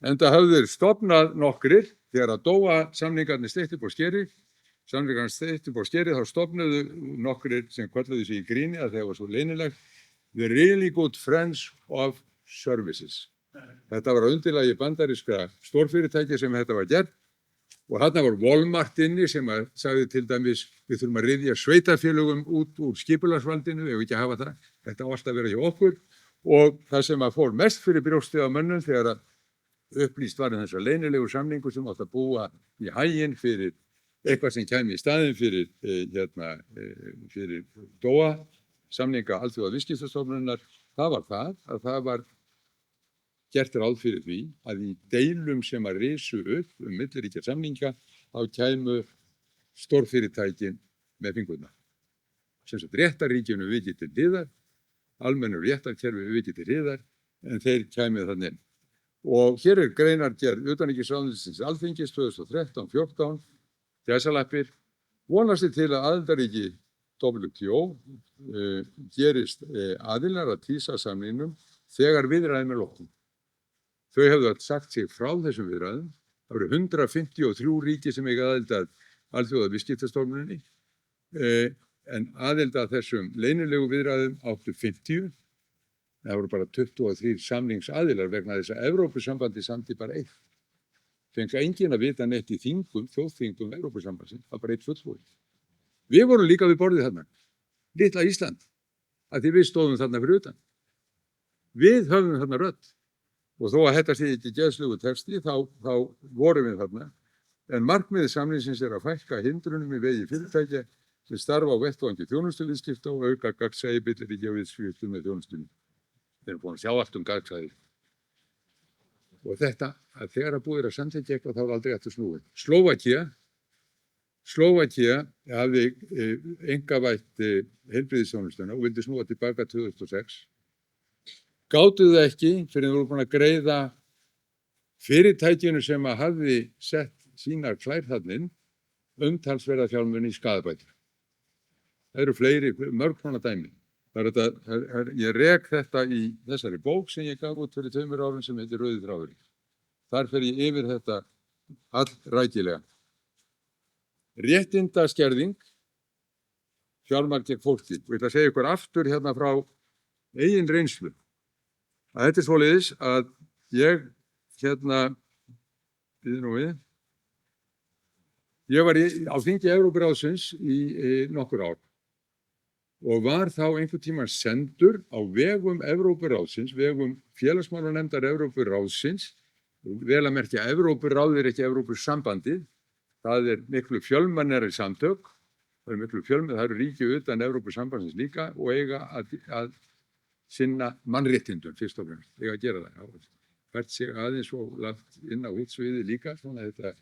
Enda höfðu þeir stofnað nokkrir, þegar að Doha-samningarnir steytti upp á skeri, þá stofnuðu nokkrir sem kölluðu sig í gríni að þeir var svo leynilegt, The Really Good Friends of Services. Þetta var undirlagi bandarískra stórfyrirtækja sem þetta var gert og þarna var Walmart inni sem að sagði til dæmis við þurfum að ryðja sveitarfélögum út úr skipulagsvaldinu, við hefum ekki að hafa það, þetta á alltaf að vera hjá okkur og það sem að fór mest fyrir brjóstið á mönnum þegar að upplýst var þessa leynilegu samningu sem átt að búa í haginn fyrir eitthvað sem kæmi í staðinn fyrir Doha, samninga Alþjóða viðskiptastofnunarinnar, það var gert ráð fyrir því að í deilum sem að risu upp milliríkjasamninga þá kæmu stórfyrirtækin með fingurna. Sem sagt réttarríkjunu vikið til hliðar, almennur réttarkerfi vikið til hliðar, en þeir kæmu þannig inn. Og hér er greinargerð utanríkisráðuneytisins Alþingis 2013-14, gæsalappir, vonast til að aðildarríki WTO gerist aðilar að TISA-samningnum þegar viðræðum er lokið. Þau hefðu sagt sig frá þessum viðræðum. Það voru 153 ríki sem eiga aðild að Alþjóða viðskiptastofnuninni, en aðild að þessum leynilegu viðræðum áttu 50. Það voru bara 23 samningsaðilar vegna þess að Evrópusambandi samdi bara eitt. Fengi enginn að vita neitt í þjóðþingum Evrópusambandsins, það var bara eitt fulltrúi. Við vorum líka við borðið þarna, litla Ísland, að því við stóðum þarna fyrir utan. Við höfum þarna rödd. Og þó að þetta sé ekki geðslugu texti, þá vorum við þarna. En markmiðið samningsins er að fækka hindrunum í vegi fyrirtækja sem starfa á vettvangi þjónustuviðskipta og auka gagnsæi milliríkja viðskiptum með þjónustunni. Þeir eru búin að sjá allt gagnsæi. Og þetta, að þegar að búið að samþykkja eitthvað, þá er aldrei eftir snúið. Slóvakía hafði einkavætt heilbrigðisþjónustuna og vildi snúa tilbaka 2006. Gátu það ekki fyrir að voru búin að greiða fyrirtækinu sem að hafði sett sínar klær þarna umtalsverða fjármuni í skaðabætur. Það eru fleiri, mörg svona dæmi. Ég rek þetta í þessari bók sem ég gaf út fyrir 2 árum sem heitir Rauði þráðurinn. Þar fer ég yfir þetta allrækilega. Réttindaskerðing, fjármagn gegn fólki. Og ég ætla að segja ykkur aftur hérna frá eigin reynslu. Að þetta er svoleiðis að ég ég var á þingi Evrópuráðsins í nokkur ár og var þá einhvern tímann sendur á vegum Evrópuráðsins, vegum félagsmálanefndar Evrópuráðsins, vel að merkja Evrópuráð er ekki Evrópusambandið, það er miklu fjölmennari samtök, það eru ríki utan Evrópusambandsins líka og eiga að sinna mannréttindum fyrst og fremst, eiga að gera það. Hvert sig aðeins og lagt inn á hitt sviði líka, svona þetta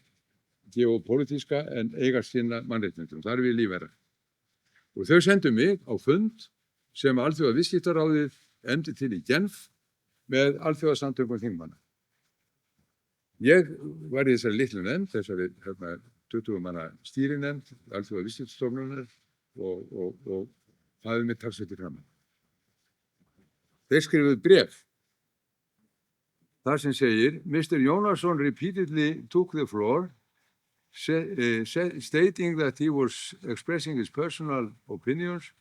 geopolítíska en eiga sinna mannréttindum, þar er við lífverðar. Og þau sendu mig á fund sem Alþjóða viðskiptaráðið efndi til í Genf með alþjóðasamtökum þingmanna. Ég var í þessari litlu nefnd, þessari 20 manna stýrinefnd, Alþjóða viðskiptastofnunar og það mitt talsveit fram. Þeir skrifuðu bréf. Þar sem segir, Mr. Jónasson repeatedly took the floor stating that he was expressing his personal opinions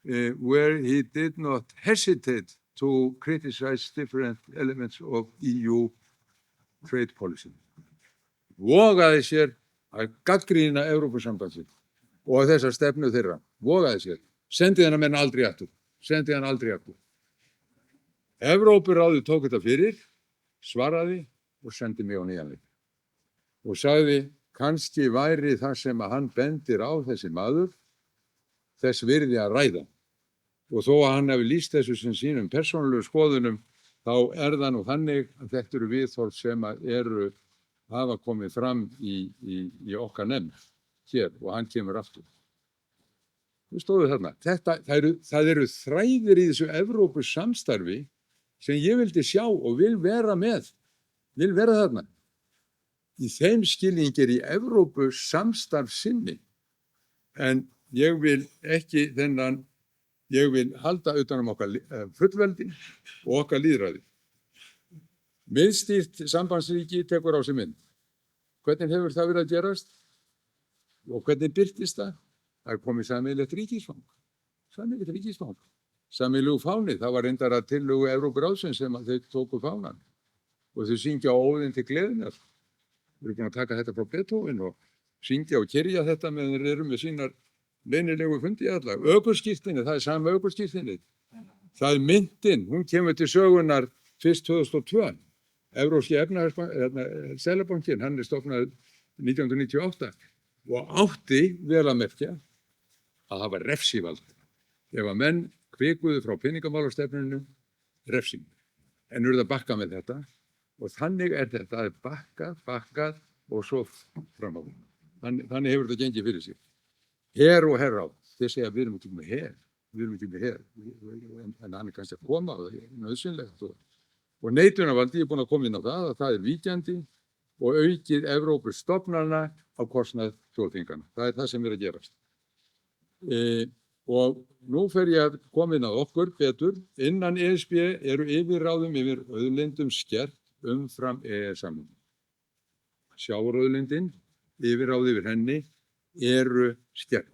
where he did not hesitate to criticize different elements of EU trade policy. Vogaði sér að gagnrýna Evrópusambandsins og þessar stefnu þeirra. Vogaði sér. Sendi hann menn aldrei aftur. Evrópuráðið tók þetta fyrir, svaraði og sendi mig á nýjan leik. Og sagði, kannski væri það sem að hann bendir á þessi maður, þess virði að ræða. Og þó að hann hefði lýst þessu sem sínum persónulegu skoðunum, þá er það nú þannig að þetta eru viðhorf sem að hafa komið fram í okkar nefnd hér og hann kemur aftur. Þú stóðu þarna. Það eru þræðir í þessu Evrópusamstarfi sem ég vildi sjá og vil vera með. Vil vera þarna. Í þeim skilningi í Evrópusamstarfsinni. En ég vil ekki ég vil halda utan okkar fullveldi og okkar lýðræði. Miðstýrt sambandsríki tekur á sig mynd. Hvernig hefur það verið að gerast? Og hvernig birtist það? Það er komið sameiginlegt ríkisfang. Sameiginlegu fáni, það var reyndar að tillögu Evrópuráðsins sem að þau tóku fánan. Og þau syngja á óðinn til gleðinar. Við erum búin að taka þetta frá Beethoven og syngja og kyrja þetta meðan þeir eru með sínar leynilegu fundi alla. Ökuskírteinið, það er sama ökuskírteinið. Það er myntin, hún kemur til sögunar fyrst 2002. Evrópski Seðlabankinn, hann er stofnað 1998 og átti vel að merkja að það var refsivald. Ef að menn kvikuðu frá peningamálastefnunum, refsing. En eru það bakka með þetta og þannig er þetta að bakkað og svo fram á. Þannig hefur þetta gengið fyrir sig. Her og herráð, þeir segja að við erum ekki með her, en hann er kannski að koma og það er nauðsynlegt. Og neitunarvaldi er búin að koma inn á það að það er víkjandi og aukið Evrópustofnana á kostnað þjóðþingana. Það er það sem er að gerast. Og nú fer ég að koma inn á okkur betur. Innan ESB eru yfirráðum yfir auðlindum skert umfram EES-samninginn. Sjávarauðlindin, yfirráð yfir henni, eru skert.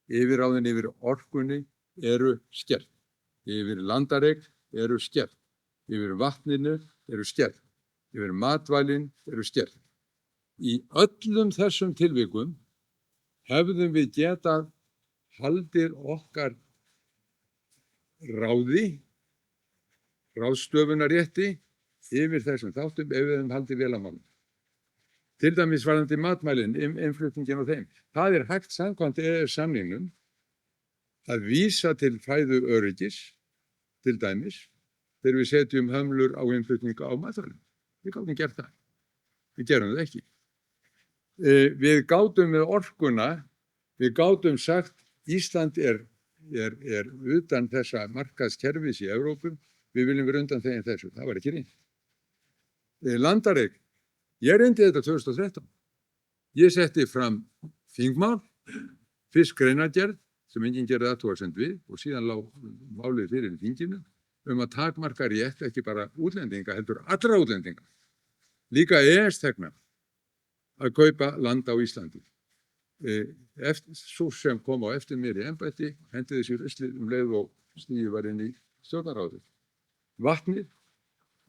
Yfirráðin yfir orkunni eru skert. Yfir landareign eru skert. Yfir vatninu eru skert. Yfir matvælin eru skert. Í öllum þessum tilvikum hefðum við getað haldið okkar ráðstöfunarrétti yfir þessum þáttum ef við hefðum haldið vel að málum. Til dæmis varðandi matvælin, innflutningin og þeim. Það er hægt samkvæmt EES-samningnum að vísa til fæðu öryggis, til dæmis, þegar við setjum hömlur á innflutninga á matvælum. Við gátum gert það. Við gerum það ekki. Við gátum með orkuna, við gátum sagt Ísland er utan þessa markaðskerfis í Evrópu, við viljum vera undan þeim þessu. Það var ekki reynd. Landareign. Ég reyndi þetta 2013. Ég setti fram þingmál, fyrst greinargerð sem enginn gerði athugasemd við og síðan lá málið fyrir í þinginu að takmarka rétt ekki bara útlendinga, heldur allra útlendinga, líka EES-þegna, að kaupa land á Íslandi. Sú sem kom á eftir mér í embætti hendiði sér ruslið leið og stigið var inn í stjórnarráðið.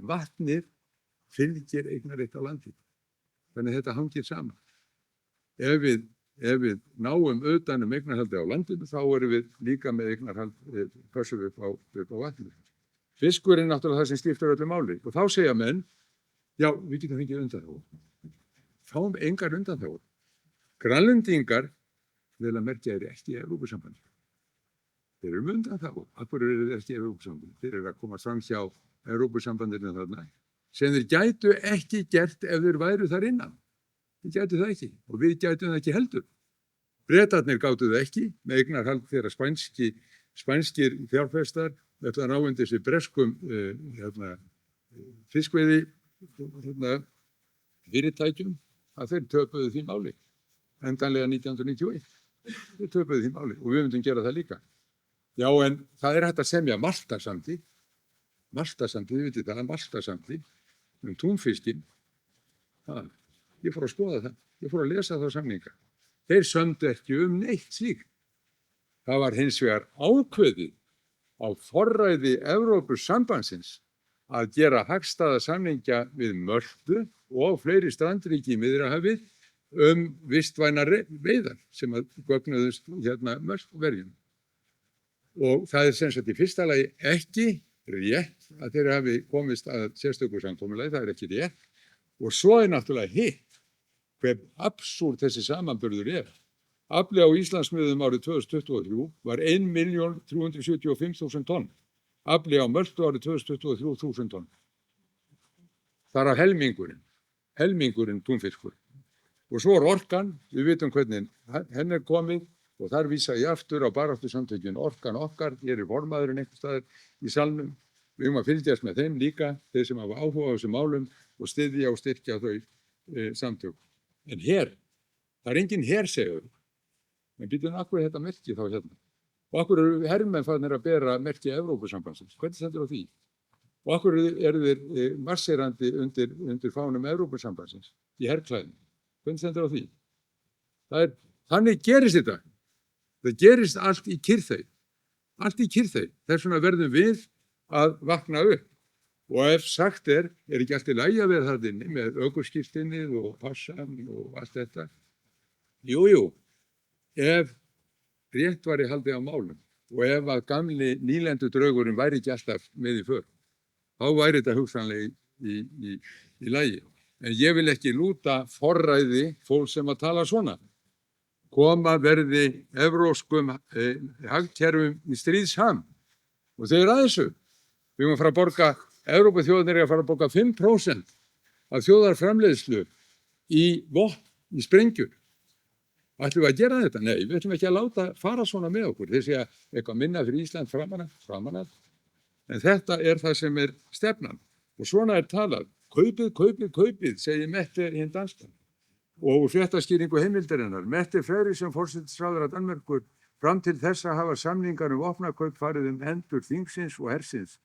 Vatnið fylgir eignarrétt á landi. Þannig þetta hangir saman. Ef við náum utan eignarhaldi á landinu, þá erum við líka með eignarhald, pössum upp á vatninu. Fiskur náttúrulega það sem skiptir öllu máli. Og þá segja menn, já, við getum fengið undanþágur. Fáum engar undanþágur. Grænlendingar, vel að merkja, eru ekki í Evrópusambandi. Þeir eru undanþágur. Af hverju eru þeir ekki í Evrópusambandi? Þeir eru að koma fram hjá Evrópusambandinu þarna, sem þeir gætu ekki gert ef þeir væru þar innan. Þeir gætu það ekki og við gætum það ekki heldur. Bretarnir gátu það ekki með eignarhald þeirra spænskir fjárfestar ætla að ná undir þessi breskum fiskveiði fyrirtækjum að þeir töpuðu því máli. Endanlega 1991. Þeir töpuðu því máli og við myndum gera það líka. Já, en það er hægt að semja Maltasamdi, þið vitið það, Maltasamdi túnfiskinn. Ég fór að skoða það, ég fór að lesa þá samninga. Þeir sömdu ekki neitt slíkt. Það var hins vegar ákveðið á forræði Evrópusambandsins að gera hagstæða samninga við Möltu og fleiri strandríki í Miðjarðarhafið vistvænar veiðar sem að gögnuðust Möltuverjunum. Og það er sem sagt í fyrsta lagi ekki rétt að þeir hafi komist að sérstöku samkomulagi, það er ekki rétt. Og svo er náttúrulega hitt, hver absúrt þessi samanburður er. Afli á Íslandsmiðum árið 2023 var 1.375.000 tonn. Afli á Möltu árið 2023 1.000 tonn. Þar af helmingurinn túnfiskur. Og svo er orkan, við vitum hvernig henn er komið og þar vísa ég aftur á baráttusamtökin orkan okkar, ég er formaðurinn einhvers staðar í salnum. Við höfum að fylgjast með þeim líka, þeir sem hafa áhuga á þessum málum og styðja og styrkja þau samtök. En það er engin segjaður. En býtum við akkur þetta merki þá hérna. Og akkur eru hermenn farnir að bera merki Evrópusambandsins. Hvernig stendur á því? Og akkur eru þeir marserandi undir fánum Evrópusambandsins í herklæðum. Hvernig stendur á því? Þannig gerist þetta. Það gerist allt í kyrrþey. Allt í kyrrþey. Þess vegna verðum við að vakna upp. Og ef sagt er ekki allt í lagi að vera þarna inni með ökuskírteinið og passan og allt þetta? Jú. Ef rétt var í haldi á málum og ef að gamli nýlendudraugurinn væri ekki alltaf með í för, þá væri þetta hugsanlega í lagi. En ég vil ekki lúta forræði fólk sem að tala svona. Koma verði evrópskum hagkerfum í stríðsham. Og þau eru að þessu. Við erum að fara að borga, Evrópuþjóðirnir eru að fara að borga 5% af þjóðarframleiðslu í vopn, í sprengjur. Ætlum við að gera þetta? Nei, við ætlum ekki að láta fara svona með okkur. Þeir segja eitthvað minna fyrir Ísland framan af. En þetta er það sem er stefnan. Og svona er talað. Kaupið, segir Mette hinn danskan. Og fréttaskýringu heimildarinnar. Mette Frederiksen, forsætisráðherra Danmerkur, fram til þessa hafa samningar vopnakaup farið hendur þingsins og hersins.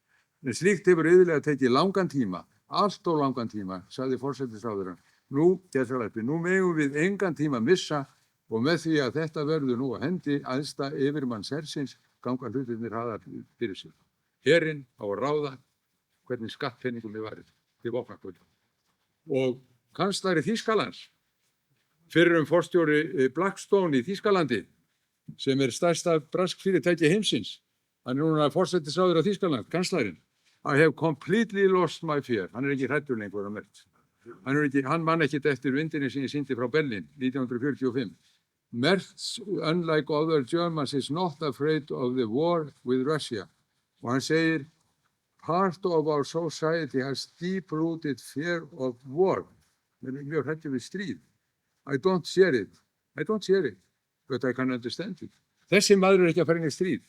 En slíkt hefur iðulega tekið langan tíma, allt of langan tíma, sagði forsætisráðherrann. Nú megum við engan tíma missa og með því að þetta verður nú að hendi æðsta yfirmanns hersins ganga hlutirnir hraðar fyrir sig. Herinn á að ráða hvernig skattpenningum er varið til vopnakaup. Og kanslari Þýskalands, fyrrum forstjóri Blackstone í Þýskalandi, sem er stærsta brask fyrirtæki heimsins, hann er núna forsætisráðherra Þýskaland, kanslarinn. I have completely lost my fear. Hann er ekki hræddur lengur að Merz. Hann man ekkert eftir vindinni sem ég sýndi frá Berlín 1945. Merz, unlike other Germans, is not afraid of the war with Russia. Og hann segir, part of our society has deep-rooted fear of war. Það er mjög hræddur við stríð. I don't share it, but I can understand it. Þessi maður er ekki að fara inn í stríð.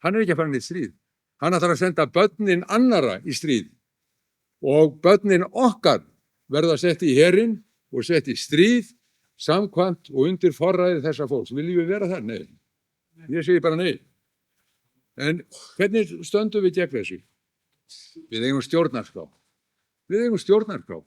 Hann er ekki að fara inn í stríð. Hann ætlar að senda börnin annara í stríð. Og börnin okkar verða sett í herinn og sett í stríð samkvæmt og undir forræði þessa fólks. Viljum við vera þar? Nei. Ég segi bara nei. En hvernig stöndum við gegn þessu? Við eigum stjórnarskrá. Við eigum stjórnarskrá.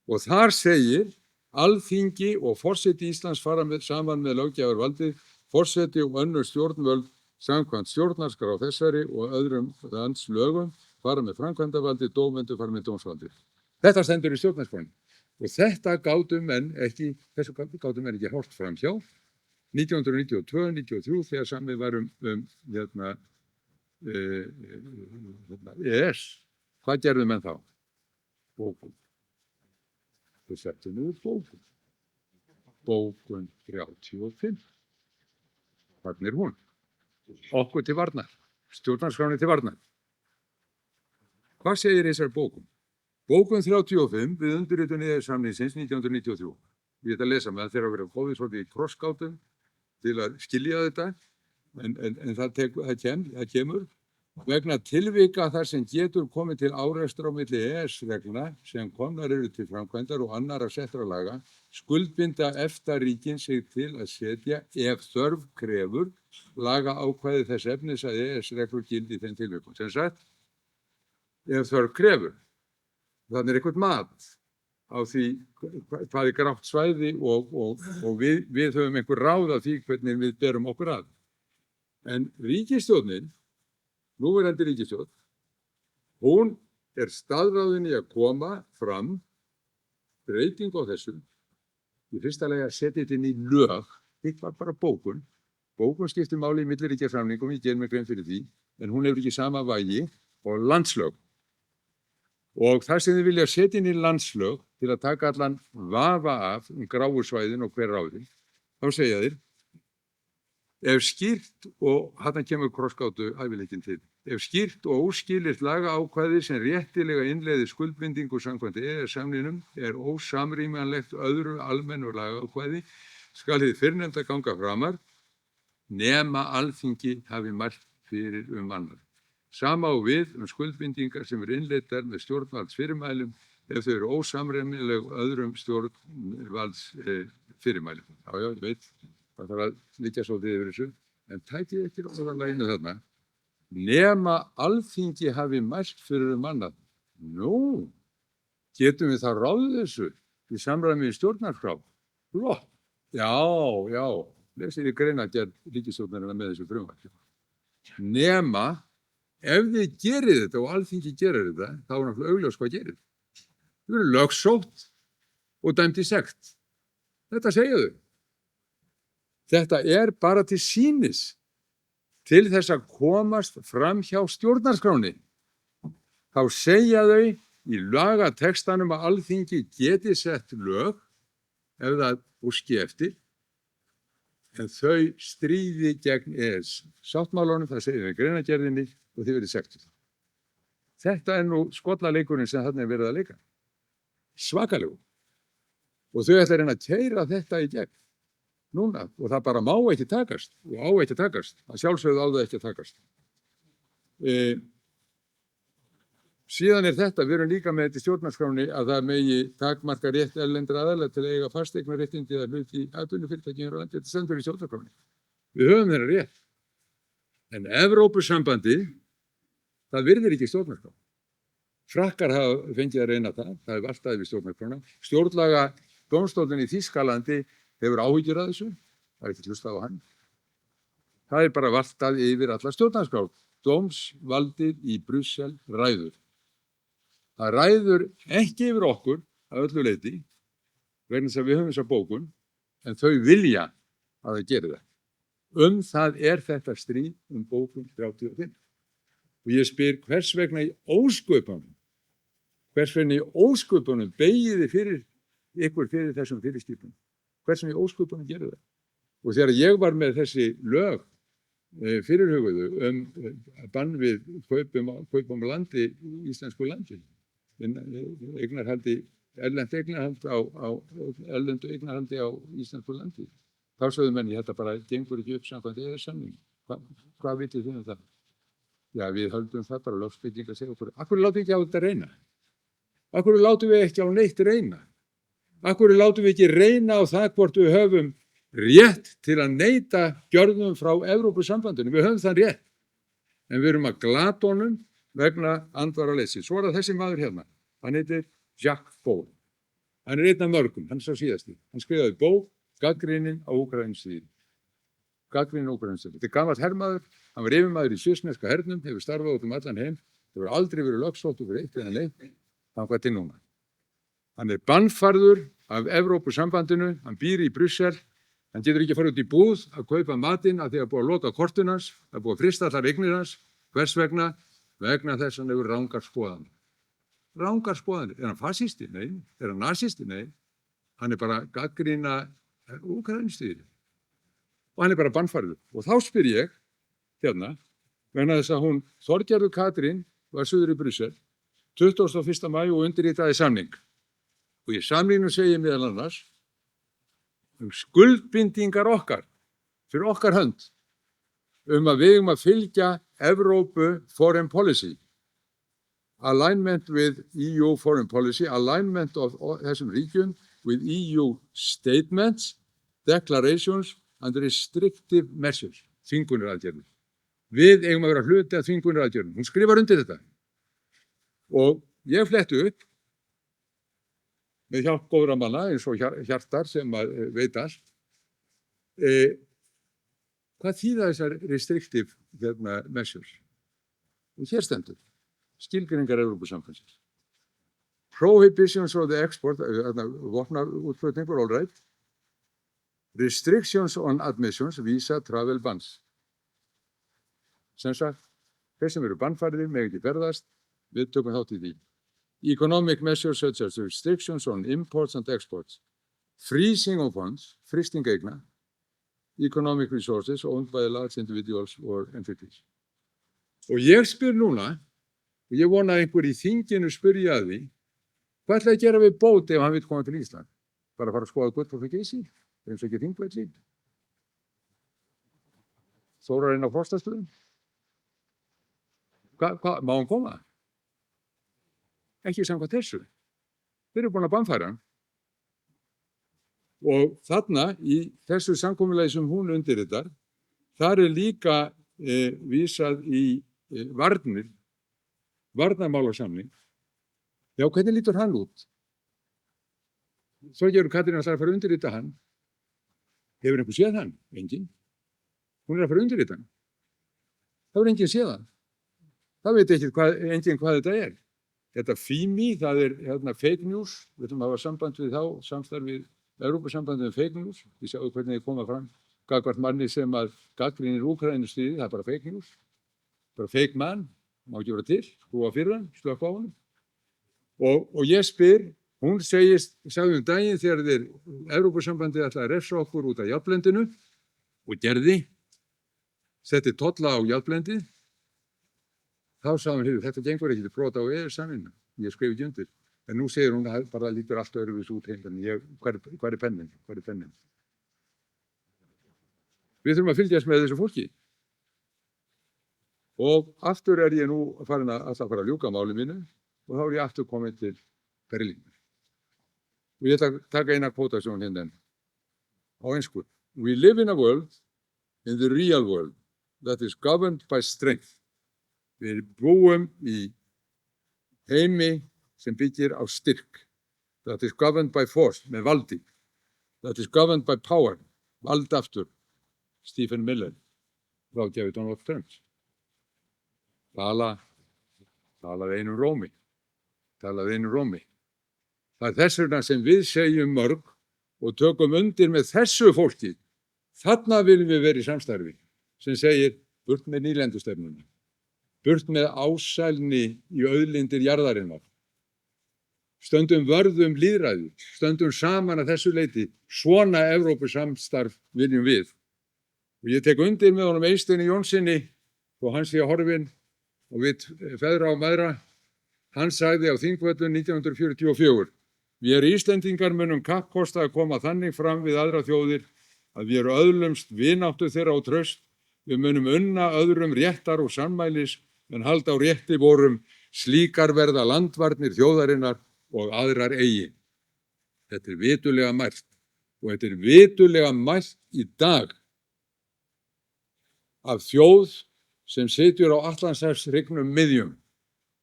Og þar segir Alþingi og forseti Íslands fara saman með löggjafarvaldið, forseti og önnur stjórnvöld samkvæmt stjórnarskrá þessari og öðrum landslögum fara með framkvæmdavaldið, dómendur fara með dómsvaldið. Þetta stendur í stjórnarskránni. Og þetta gátu menn ekki horft fram hjá. 1992-93 þegar samið var EES. Hvað gerðu menn þá? Bókun. Þau settu niður bókun. Bókun 35. Hvernig hún? Okkur til varnar. Stjórnarskráni til varnar. Hvað segir þessar bókun? Bókun 35 við undirritun EES-samningsins 1993. Ég ætla að lesa með það þegar að vera góðið svolítið í krossgátum til að skilja þetta, en það kemur. Vegna tilvika þar sem getur komið til árekstra á milli EES-reglna sem komnar eru til framkvæmdar og annarra settra laga, skuldbinda EFTA-ríkin sig til að setja, ef þörf krefur, laga ákvæði þess efnis að EES-reglur gildi í þeim tilvikum. Sem sagt, ef þörf krefur. Þannig er eitthvað mat á því hvað er grátt svæði og við höfum einhver ráð af því hvernig við berum okkur að. En ríkisstjórnin, núverandi ríkisstjórn, hún er staðráðin í að koma fram breyting á þessu. Í fyrsta lagi að setja þetta inn í lög. Þetta var bara bókun. Bókun skiptir máli í milliríkjasamningum, ég ger mig grein fyrir því, en hún hefur ekki sama vægi og landslög. Og það sem þið vilja setja inn í landslög til að taka allan vafa af gráu svæðin og hver ráði, þá segja þeir, ef skýrt og þarna kemur krossgátu hæfileikin til, ef skýrt og óskilyrt lagaákvæði sem réttilega innleiðir skuldbindingu samkvæmt EES-samningnum er ósamrýmanlegt öðru almennu lagaákvæði, skal hið fyrrnefnda ganga framar nema Alþingi hafi mælt fyrir annar. Sama á við skuldbindingar sem eru innleiddar með stjórnvaldsfyrirmælum ef þau eru ósamræmileg öðrum stjórnvaldsfyrirmælum. Já, ég veit, það þarf að liggja svolítið yfir þessu, en tækið eftir orðalaginu þarna. Nema Alþingi hafi mælt fyrir annað. Nú, getum við þá ráðið þessu í samræmi við stjórnarskrá? Flott, já, lesið í greinargerð ríkisstjórnarinnar með þessu frumvarpi. Nema ef þið gerir þetta og Alþingi gerir þetta, þá er náttúrulega augljós hvað gerir. Þau eru lögsótt og dæmt í sekt. Þetta segja þau. Þetta er bara til sýnis til þess að komast fram hjá stjórnarskráni. Þá segja þau í lagatextanum að Alþingi geti sett lög ef það óski eftir, en þau stríði gegn EES-sáttmálanum, það segir við greinargerðinni, og þið verið sektuð. Þetta er nú skollaleikurinn sem þarna er verið að leika. Svakalegu. Og þau ætla að reyna að keyra þetta í gegn. Núna. Og það bara má ekki takast. Og á ekki takast. Það sjálfsögðu á það ekki að takast. Síðan er þetta, við erum líka með þetta í stjórnarskráni að það megi takmarka rétt erlendra aðila til að eiga fasteignaréttindi eða hluti í atvinnufyrirtækjum hér á landi. Þetta stendur í stjórnarskráni. Við höfum þeirra rétt. En Evrópusambandið, það virðir ekki stjórnarskrá. Frakkar hafa fengið að reyna það er alltaf við stjórnarskrána. Stjórnlaga dómstóllinn í Þýskalandi hefur áhyggjur að þessu, það er ekki hlustað á hann. Það er bara valtað yfir alla stjórnarskrá. Dómsvaldið í Brussel ræður. Það ræður ekki yfir okkur að öllu leyti, vegna þess að við höfum þessa bókun, en þau vilja að það geri það. Það er þetta stríð bókun 35. Og ég spyr hvers vegna í ósköpunum begiði fyrir ykkur fyrir þessum fyrirskipunum. Hvers vegna í ósköpunum gerir það. Og þegar ég var með þessi lög fyrirhuguðu bann við kaupum landi í íslensku landi, erlendu eignarhaldi á íslensku landi. Þá sögðu menn, þetta bara gengur ekki upp samkvæmt EES-samning. Hvað vitið þið um það? Já, við höldum það bara lögspilling að segja okkur. Akkur látum við ekki á þetta reyna? Akkur látum við ekki á neitt reyna? Akkur látum við ekki reyna á það hvort við höfum rétt til að neita gjörðum frá Evrópusambandinu. Við höfum þann rétt, en við erum að glata honum vegna andvaraleysis. Svo er það þessi maður hérna, hann heitir Jacques Paul. Hann er einn af mörgum, hann er sá síðasti. Hann skrifaði bók, Gagnrýnin á Úkraínustríðinu. Gagnrýnin á Úkraínustríðinu. Þetta er gamall hermaður, hann var yfirmaður í svissneska hernum, hefur starfað út allan heim, hefur aldrei verið lögsóttur fyrir eitt eða neitt, þangað til núna. Hann er bannfærður af Evrópusambandinu, hann býr í Brussel, hann getur ekki að fara út í búð að kaupa matinn af því að búið að loka kortun hans, að búið að frysta allar eignir hans. Hvers vegna? Vegna þess að hann hefur rangar skoðanir. Rangar skoðanir. Er hann fasisti? Nei. Er hann nasisti? Nei. Hann er bara gagnrýna Úkraínustríðinu. Og hann er bara bannfærður. Og þá spyr ég, hérna, vegna þess að hún, Þorgerður Katrín, var suður í Brussel, 21. maí og undirritaði samning. Og í samningnum segir meðal annars skuldbindingar okkar, fyrir okkar hönd, að við að fylgja Evrópu foreign policy, alignment with EU foreign policy, alignment of þessum ríkjum with EU statements, declarations and restrictive measures, þvingunaraðgerðir. Við eigum að vera hluti af þvingunaraðgerðum. Hún skrifar undir þetta. Og ég fletti upp með hjálp góðra manna eins og Hjartar sem veit allt. Hvað þýða þessar restrictive measures? Og hér stendur skilgreiningar Evrópusambandsins. Prohibitions of the export, vopnaútflutningur, all right. Restrictions on admissions, visa, travel bans. Sem sagt, þeir sem eru bannfærðir mega ekki ferðast, við tökum þátt í því. Economic measures such as restrictions on imports and exports, freezing of funds, frysting eigna, economic resources owned by large individuals or entities. Og ég spyr núna, og ég vona að einhver í þinginu spyrji að því, hvað ætlaði að gera við bót ef hann vill koma til Ísland? Bara að fara að skoða Gullfoss og Geysi, eins og ekki Þingvelli. Þórarinn á Frostastöðum. Má hann koma? Ekki samkvæmt þessu. Þeir eru búin að bannfæra hann. Og þarna, í þessu samkomulagi sem hún undirritar, þar er líka vísað í varnarmálasamning. Já, hvernig lítur hann út? Þorgerður Katrín ætlar að fara að undirrita hann. Hefur einhver séð hann? Enginn. Hún er að fara að undirrita hann. Það hefur enginn séð hann. Það veit enginn hvað þetta er. Þetta FIMI, það er fake news. Við ætlum að hafa samband við þá, samstarf við Evrópusambandið fake news. Við sjáum hvernig þið koma fram. Gagnvart manni sem að gagnrýnir Úkraínustríðið, það er bara fake news. Bara fake man, má ekki vera til, skrúa fyrir hann, slökka á honum. Og ég spyr, hún sagði daginn þegar þeir Evrópusambandið ætlaði að refsa okkur út af járnblendinu og gerði, setti tolla á járnblendið. Þá sagði hún, þetta gengur ekki til brota á EES-samninginn. Ég skrif ekki undir. En nú segir hún að bara lítur allt öðruvísi út heim. Hvar er pennin? Hvar er pennin? Við þurfum að fylgjast með þessu fólki. Og aftur er ég nú farin að fara að ljúka máli mínu og þá er ég aftur komin til Berlín. Og ég taka eina kvótasjón hérna á ensku. We live in a world, in the real world, that is governed by strength. Við búum í heimi sem byggir á styrk. That is governed by force, með valdi. That is governed by power, vald aftur. Stephen Miller, ráðgjafi Donald Trump. Talaði einum rómi. Það er þess vegna sem við segjum mörg og tökum undir með þessu fólki. Þarna viljum við vera í samstarfi sem segir burt með nýlendustefnuna. Burt með ásælni í auðlindir jarðarinnar. Stöndum vörðum lýðræði, stöndum saman að þessu leyti. Svona Evrópusamstarf viljum við. Og ég tek undir með honum Eysteini Jónssoni og hans sé horfinn og við feðra og mæðra. Hann sagði á Þingvöllum 1944, við Íslendingar munum kappkosta að koma þannig fram við aðra þjóðir að við öðlumst vináttu þeirra og traust. Við munum unna öðrum réttar og sannmælis en halda á rétti vorum, slíkar verða landvarnir þjóðarinnar og aðrar eigi. Þetta er vitulega mælt og þetta er vitulega mælt í dag af þjóð sem situr á Atlantshafshryggnum miðjum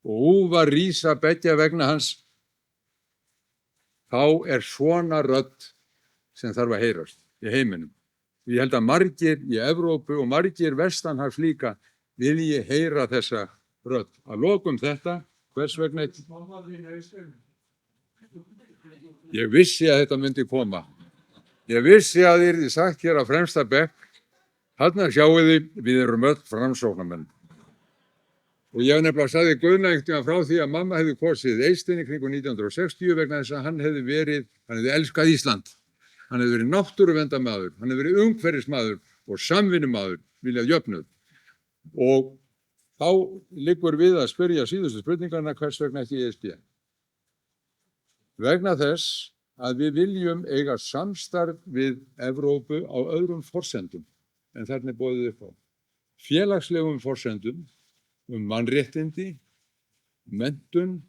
og úfar rísa beggja vegna hans, þá svona rödd sem þarf að heyrast í heiminum. Ég held að margir í Evrópu og margir vestanhafs líka vilji heyra þessa rödd. Að lokum þetta, hvers vegna ekki? Ég vissi að þetta myndi koma. Ég vissi að þið yrði sagt hér á fremsta bekk, þarna sjáu þið, við erum öll framsóknarmenn. Og ég hef nefnilega sagði Guðna einhvern frá því að mamma hefði kosið Eysteinni kringum 1960 vegna þess að hann hefði elskað Ísland. Hann hefði verið náttúruverndarmaður, hann hefði verið umhverfismaður og samvinnumaður, viljað jöfnuð. Og þá liggur við að spyrja síðustu spurningarna, hvers vegna ekki ESB? Vegna þess að við viljum eiga samstarf við Evrópu á öðrum forsendum en þarna boðið upp á. Félagslegum forsendum, mannréttindi, menntun.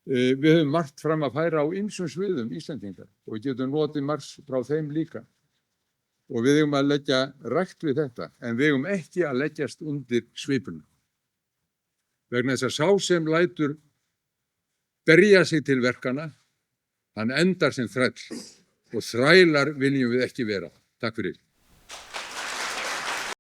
Við höfum margt fram að færa á ýmsum sviðum Íslendingar og við getum notið margs frá þeim líka. Og við eigum að leggja rækt við þetta, en við eigum ekki að leggjast undir svipuna. Vegna þess að sá sem lætur berja sig til verkana, hann endar sem þræll og þrælar viljum við ekki vera. Takk fyrir.